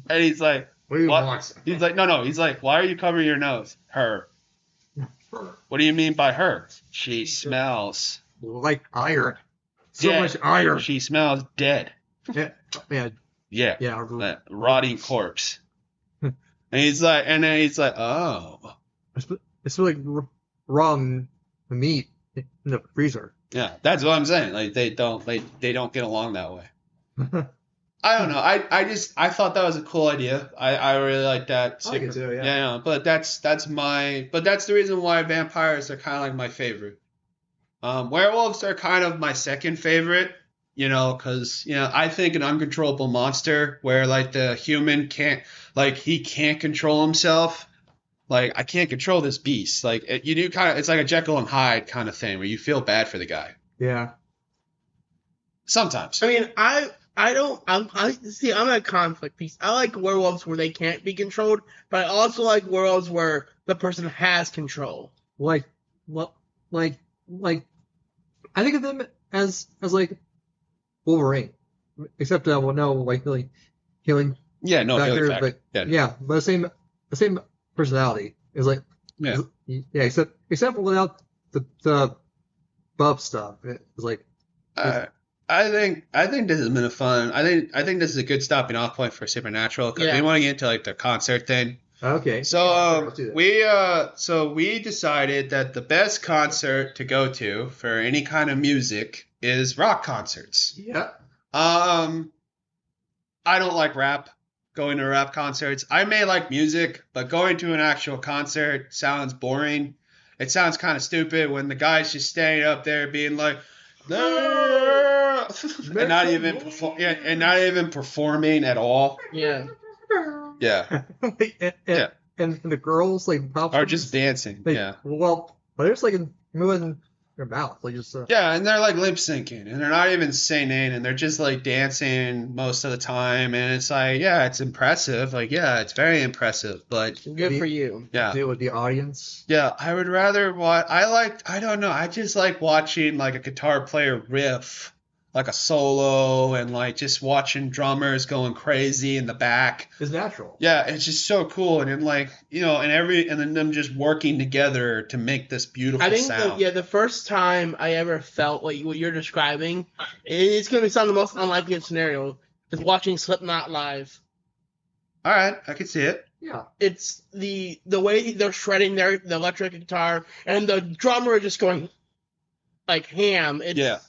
and he's like,
"What do you want?"
He's like, "No." He's like, "Why are you covering your nose?" Her. What do you mean by her? She smells
like iron. So much iron.
She smells dead.
Yeah.
Rotting corpse. And he's like, oh.
It's like raw meat in the freezer.
Yeah, that's what I'm saying. Like they don't get along that way. I don't know. I thought that was a cool idea. I really like that.
I like it too, yeah.
Yeah, but that's the reason why vampires are kind of like my favorite. Werewolves are kind of my second favorite, because I think an uncontrollable monster where like the human can't, like he can't control himself. Like I can't control this beast. Like you do kind of, it's like a Jekyll and Hyde kind of thing where you feel bad for the guy.
Yeah.
Sometimes.
I mean, I don't. I see. I'm at a conflict piece. I like werewolves where they can't be controlled, but I also like werewolves where the person has control.
Like, well, like, I think of them as like Wolverine, except no, like healing
Yeah, no,
factor,
healing factor.
but yeah, but the same personality is like
Yeah.
yeah, except without the buff stuff. It's like
I think this has been a fun. I think this is a good stopping off point for Supernatural because we want to get into like the concert thing.
okay.
So we decided that the best concert to go to for any kind of music is rock concerts.
Yeah.
I don't like rap. Going to rap concerts. I may like music, but going to an actual concert sounds boring. It sounds kind of stupid when the guy's just standing up there being like, and not even performing at all.
Yeah.
Yeah.
And the girls like
Are just dancing. Yeah.
Well, they're just like moving their mouth, like just.
Yeah, and they're like lip syncing, and they're not even singing, and they're just like dancing most of the time, and it's like, yeah, it's impressive. Like, yeah, it's very impressive, but
good for you.
Yeah.
Deal with the audience.
Yeah, I would rather watch. I don't know. I just like watching like a guitar player riff, like a solo, and like just watching drummers going crazy in the back.
It's natural.
Yeah, it's just so cool, and then like and then them just working together to make this beautiful sound.
The first time I ever felt like what you're describing, it's gonna sound the most unlikely scenario is watching Slipknot live.
All right, I can see it.
Yeah.
It's the way they're shredding the electric guitar and the drummer just going like ham.
Yeah.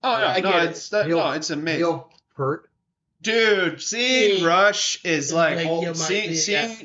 Oh yeah, it's amazing.
Neil Peart.
Dude, seeing Rush is like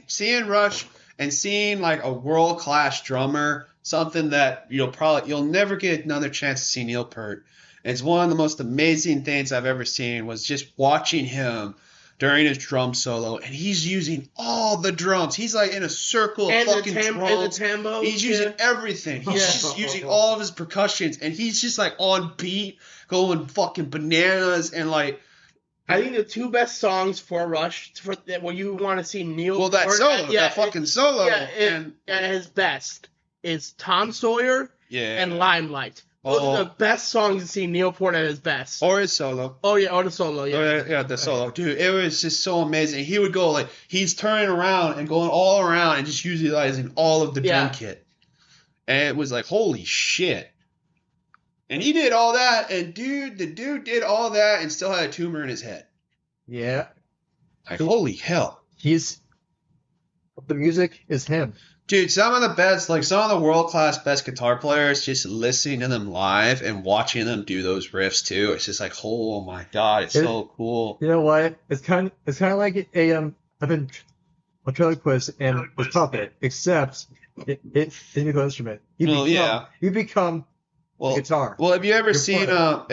seeing
Rush and seeing like a world class drummer, something that you'll never get another chance to see Neil Peart. It's one of the most amazing things I've ever seen was just watching him during his drum solo, and he's using all the drums. He's like in a circle of fucking drums.
And the tambo.
He's using everything. He's just using all of his percussions, and he's just like on beat, going fucking bananas, and like.
I think the two best songs for Rush when you want to see Neil.
Well, that solo, that fucking solo,
and at his best is Tom Sawyer and Limelight. Those are the best songs to see Neil Peart at his best.
Or his solo.
Oh, yeah, or the solo, yeah.
Yeah, the solo. Dude, it was just so amazing. He would go, like, he's turning around and going all around and just utilizing all of the drum kit. And it was like, holy shit. And he did all that, and the dude did all that and still had a tumor in his head.
Yeah.
Like, holy hell.
The music is him.
Dude, some of the world-class best guitar players, just listening to them live and watching them do those riffs too, it's just like, oh my god, it's so cool.
You know what? It's kind of like a ventriloquist and a puppet, except it's a musical instrument. You become a guitar.
Well, have you ever seen well,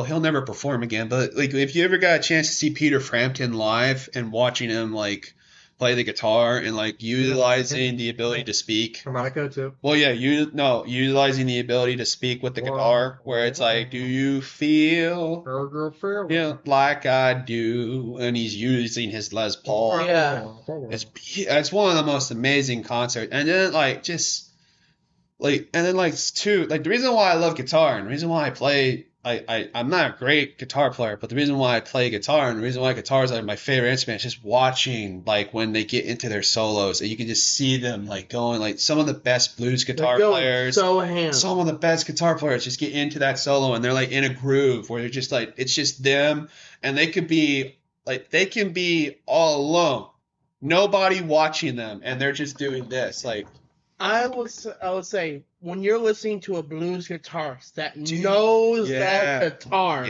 he'll never perform again, but like if you ever got a chance to see Peter Frampton live and watching him like play the guitar and like utilizing the ability to speak.
Harmonica too.
Well, yeah, utilizing the ability to speak with the guitar, where it's like, do you feel like I do? And he's using his Les Paul.
Yeah,
it's one of the most amazing concerts. And then the reason why I love guitar and the reason why I play. I'm not a great guitar player, but the reason why I play guitar and the reason why guitar is like my favorite instrument is just watching like when they get into their solos and you can just see them like going like some of the best blues guitar players, some of the best guitar players just get into that solo and they're like in a groove where they're just like it's just them and they can be all alone, nobody watching them and they're just doing this like.
I would say when you're listening to a blues guitarist that knows that guitar,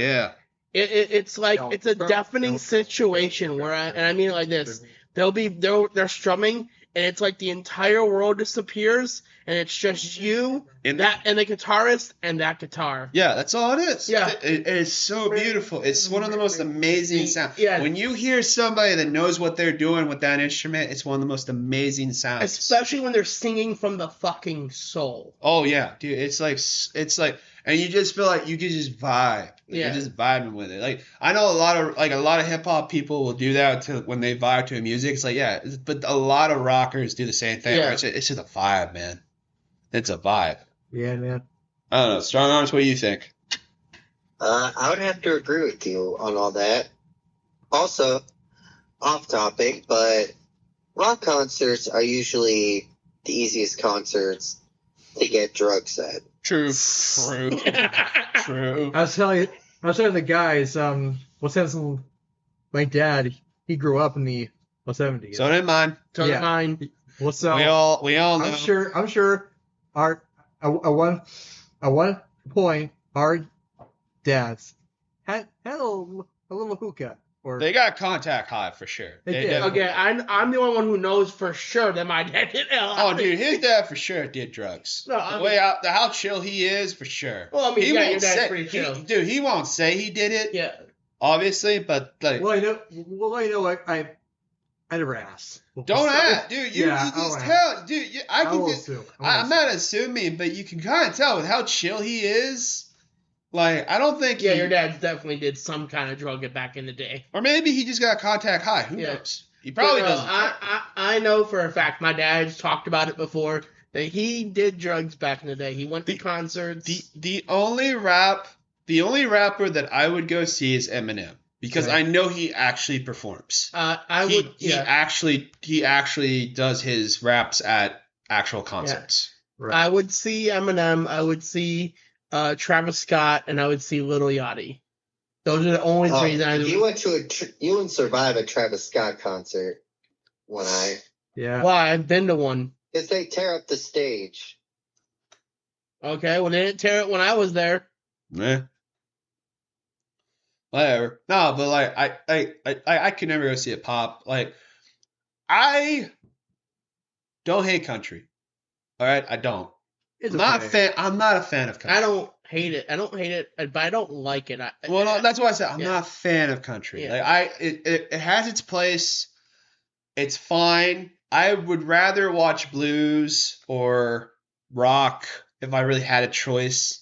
it's like it's a deafening situation where I mean it like this. They're strumming and it's like the entire world disappears, and it's just you and the guitarist and that guitar.
Yeah, that's all it is.
Yeah.
It is so beautiful. It's one of the most amazing sounds.
Yeah.
When you hear somebody that knows what they're doing with that instrument, it's one of the most amazing sounds.
Especially when they're singing from the fucking soul.
Oh yeah, dude, it's like, and you just feel like you can just vibe.
Yeah.
You're just vibing with it. Like, I know a lot of hip hop people will do that when they vibe to music. It's like, yeah, but a lot of rockers do the same thing.
Yeah.
It's just a vibe, man. It's a vibe.
Yeah, man.
I don't know. Strong Arms, what do you think?
I would have to agree with you on all that. Also, off topic, but rock concerts are usually the easiest concerts to get drugs at.
True.
I was telling the guys, what's that? My dad, he grew up in the 70s.
So did mine.
So
Yeah.
mine.
Well, so
We all know.
I'm sure our at one point our dads had a little hookah. Or
They got contact high for sure.
They did.
definitely-
Okay, I'm the only one who knows for sure that my dad did.
Oh, dude, his dad for sure did drugs.
No, I
The
mean-
way how chill he is, for sure.
Well, I mean,
He
yeah,
won't
your dad's
say-
pretty chill.
Dude, he won't say he did it,
Yeah.
obviously, but like,
well, you know what? I never asked.
don't ask, dude. You
Yeah,
just
I'll
tell, dude. I
I
can
will
just.
assume.
I'm not assuming, but you can kind of tell with how chill he is. Like, I don't think.
Yeah,
he,
your dad definitely did some kind of drug back in the day.
Or maybe he just got contact high. Who
Yeah.
knows? He probably
But no,
doesn't.
I know for a fact my dad's talked about it before that he did drugs back in the day. He went to concerts.
The only rapper that I would go see is Eminem because
Okay.
I know he actually performs.
I
he,
would.
he
Yeah.
actually does his raps at actual concerts.
Right.
I would see Eminem. I would see Travis Scott, and I would see Lil Yachty. Those are the only three that I
You wouldn't survive a Travis Scott concert.
Yeah.
Well, I've been to one.
Because they tear up the stage.
Okay, well they didn't tear it when I was there.
Yeah. Whatever. No, but like I could never go see a pop. Like, I don't hate country. All right, I don't.
It's
I'm not a fan of country.
I don't hate it. But I don't like it.
Well, no, that's why I said I'm
Yeah.
not a fan of country.
Yeah.
Like, it has its place. It's fine. I would rather watch blues or rock if I really had a choice.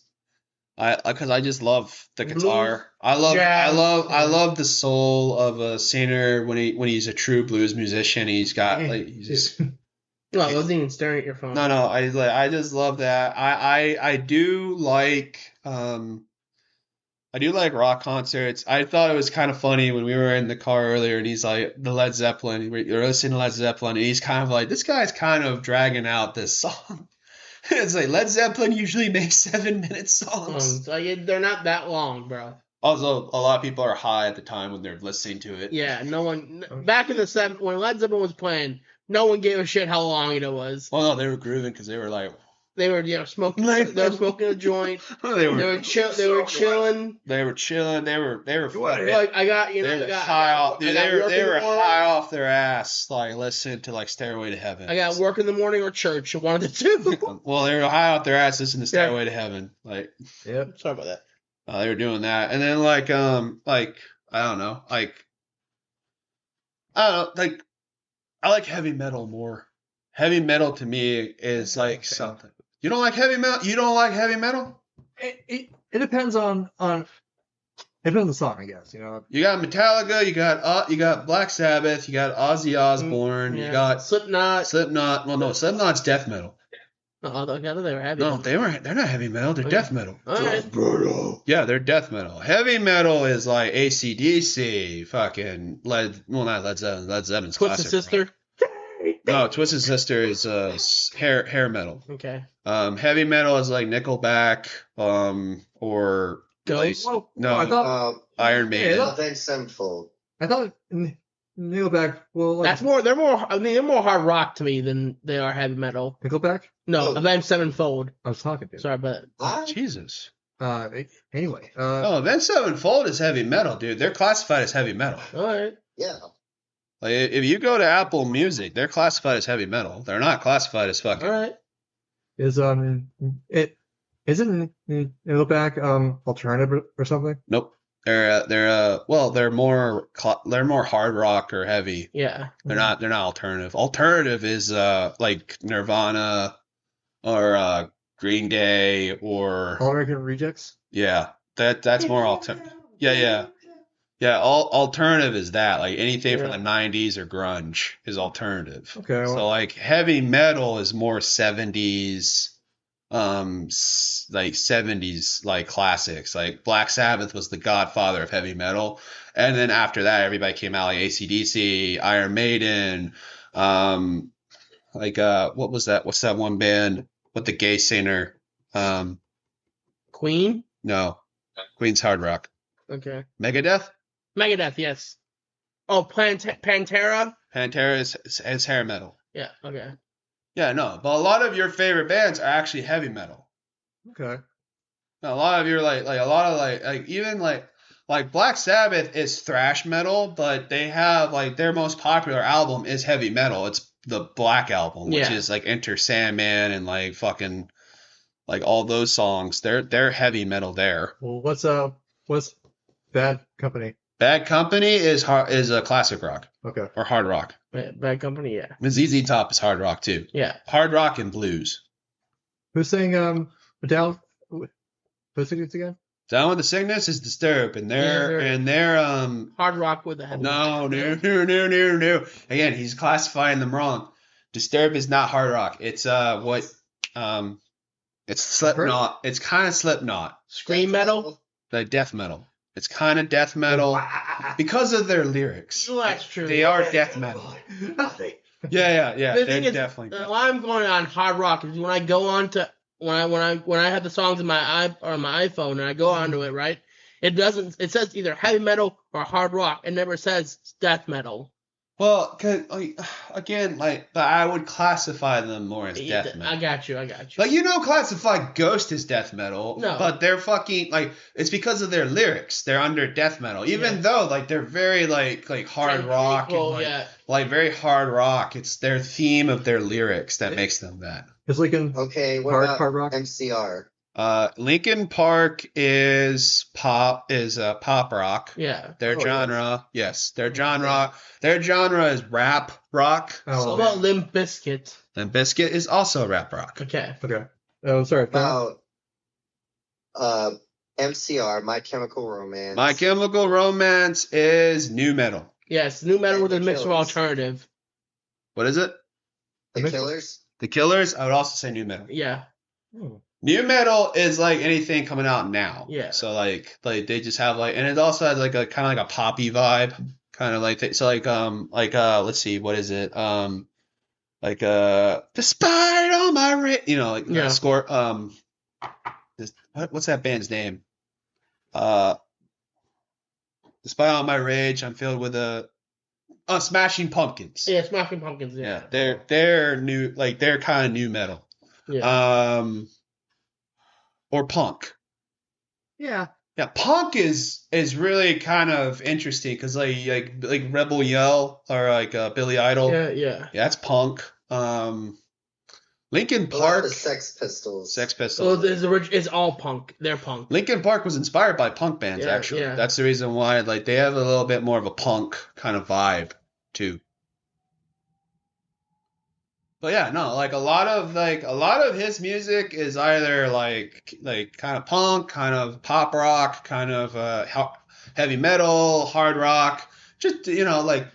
Because I just love the guitar.
Blues,
I love
jazz,
I love the soul of a singer when he's a true blues musician. He's got like he's just
No, I wasn't even staring at your phone.
no. I just love that. I do like rock concerts. I thought it was kind of funny when we were in the car earlier, and he's like the Led Zeppelin. You're listening to Led Zeppelin, and he's kind of like, this guy's kind of dragging out this song. It's like Led Zeppelin usually makes 7-minute songs.
Like, they're not that long, bro.
Also, a lot of people are high at the time when they're listening to it.
Yeah, no one back in the 70s when Led Zeppelin was playing, no one gave a shit how long it was.
Well, no, they were grooving because they were like,
They were smoking. They were smoking a joint.
they were
chilling.
They were chilling. They were fucking.
Like I got
They were
got
high off.
I
Dude,
got
they
work in
were
the morning.
high off their ass, like listening to like Stairway to Heaven.
I got work in the morning or church. One of the two.
Well, they were high off their ass listening to Stairway to Heaven. Like,
Yep.
Sorry about that.
they were doing that, and then like I don't know, like I like heavy metal more. Heavy metal to me is like
Okay.
something. You don't like heavy metal? You don't like heavy metal?
It depends on it depends on the song, I guess. You know.
You got Metallica, you got Black Sabbath, you got Ozzy Osbourne,
Yeah.
you got
Slipknot.
Slipknot. Well, no, Slipknot's death metal.
Oh, I thought they were heavy.
No, they're not heavy metal. They're
Okay.
death metal.
All right.
Yeah, they're death metal. Heavy metal is like AC/DC, fucking not Led Zeppelin. Led Zeppelin's
Twisted
classic
Sister.
rock. No, Twisted Sister is hair metal.
Okay.
Heavy metal is like Nickelback, or
Ghost.
Well,
No.
I thought
Iron Maiden.
Yeah,
Avenged Sevenfold.
Nickelback. Well, like,
That's more. They're more. I mean, they're more hard rock to me than they are heavy metal.
Nickelback.
No,
Oh.
Avenged Sevenfold.
I was talking to.
Sorry, but
Jesus.
Anyway.
Oh, Avenged Sevenfold is heavy metal, dude. They're classified as heavy metal.
all right.
Yeah.
Like if you go to Apple Music, they're classified as heavy metal. They're not classified as fucking.
All right.
Is it isn't Nickelback alternative or something?
Nope. They're more hard rock or heavy.
Yeah.
They're not alternative. Alternative is like Nirvana or Green Day or
All American Rejects.
yeah. That's more alternative. Yeah. Alternative is that like anything from the 90s or grunge is alternative.
Okay.
So like heavy metal is more 70s like 70s like classics. Like Black Sabbath was the godfather of heavy metal, and then after that everybody came out like AC/DC, Iron Maiden, what was that? What's that one band with the gay singer?
Queen?
No. Queen's hard rock.
Okay.
Megadeth?
Megadeth, yes. Oh, Pantera?
Pantera is hair metal.
Yeah, okay.
Yeah, no, but a lot of your favorite bands are actually heavy metal.
Okay.
A lot of your even Black Sabbath is thrash metal, but they have like their most popular album is heavy metal. It's the Black Album, which is like Enter Sandman and like fucking like all those songs. They're heavy metal there.
Well, what's Bad Company?
Bad Company is a classic rock.
Okay.
Or hard rock.
Bad Company, yeah.
ZZ Top is hard rock too.
Yeah.
Hard rock and blues.
Who's saying Metallica? Who's singing it again?
Down with the Sickness is Disturbed, and they're
hard rock with a heavy.
No. Again, he's classifying them wrong. Disturbed is not hard rock. It's it's Slipknot. It's kind of Slipknot.
Scream metal.
Like death metal. It's kind of death metal because of their lyrics.
Well, that's true.
They are death metal. Yeah.
The thing
They're
is,
definitely.
why I'm going on hard rock is when I go on to when I have the songs in my iPhone and I go onto it, right? It says either heavy metal or hard rock. It never says death metal.
Well, again, I would classify them more as death metal.
I got you.
Like, you don't classify Ghost as death metal.
No.
But they're fucking, like, it's because of their lyrics. They're under death metal. Even though, like, they're very, like hard rock. Like, very hard rock. It's their theme of their lyrics that makes them that.
It's like
okay, what about
hard rock?
MCR?
Linkin Park is pop rock.
Yeah.
Their genre, yes. Their genre is rap rock.
Oh, so about Limp Bizkit?
Limp Bizkit is also rap rock.
Okay.
Oh, sorry.
About MCR, My Chemical Romance.
My Chemical Romance is new metal.
Yes, new metal with a mix of alternative.
What is it?
The Killers?
The Killers, I would also say new metal.
Yeah.
New metal is like anything coming out now.
Yeah.
So like they just have and it also has like a kind of like a poppy vibe, kind of like let's see, what is it? Despite all my score. What's that band's name? Despite all my rage, I'm filled with Smashing Pumpkins.
Yeah, Smashing Pumpkins. Yeah.
They're new, like they're kind of new metal.
Yeah.
Or punk.
Yeah.
Yeah, punk is really kind of interesting because like Rebel Yell or like Billy Idol.
Yeah,
that's punk. Linkin Park.
The Sex Pistols.
Oh,
it's all punk. They're punk.
Linkin Park was inspired by punk bands, actually.
Yeah.
That's the reason why they have a little bit more of a punk kind of vibe too. But yeah, no, a lot of his music is either like kind of punk, kind of pop rock, kind of heavy metal, hard rock. Just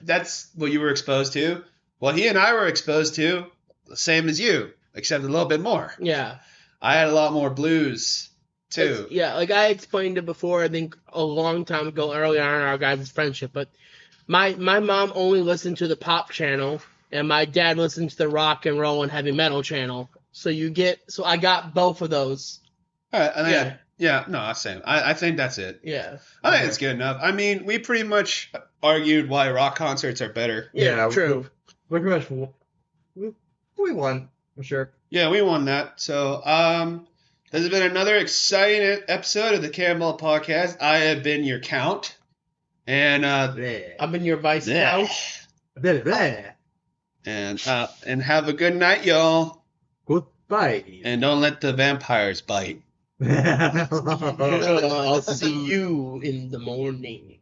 that's what you were exposed to. Well, he and I were exposed to the same as you, except a little bit more.
Yeah.
I had a lot more blues too.
Like I explained it before, I think a long time ago, early on in our guys' friendship, but my mom only listened to the pop channel. And my dad listens to the rock and roll and heavy metal channel. So I got both of those.
All right. Same. I think that's it.
Yeah.
I think it's good enough. I mean, we pretty much argued why rock concerts are better.
Yeah, true.
We pretty much we won, I'm sure.
Yeah, we won that. So, this has been another exciting episode of the Cannonball Podcast. I have been your count. And
I've been your vice count.
Blah, blah.
And have a good night, y'all.
Goodbye.
And don't let the vampires bite.
I'll see you in the morning.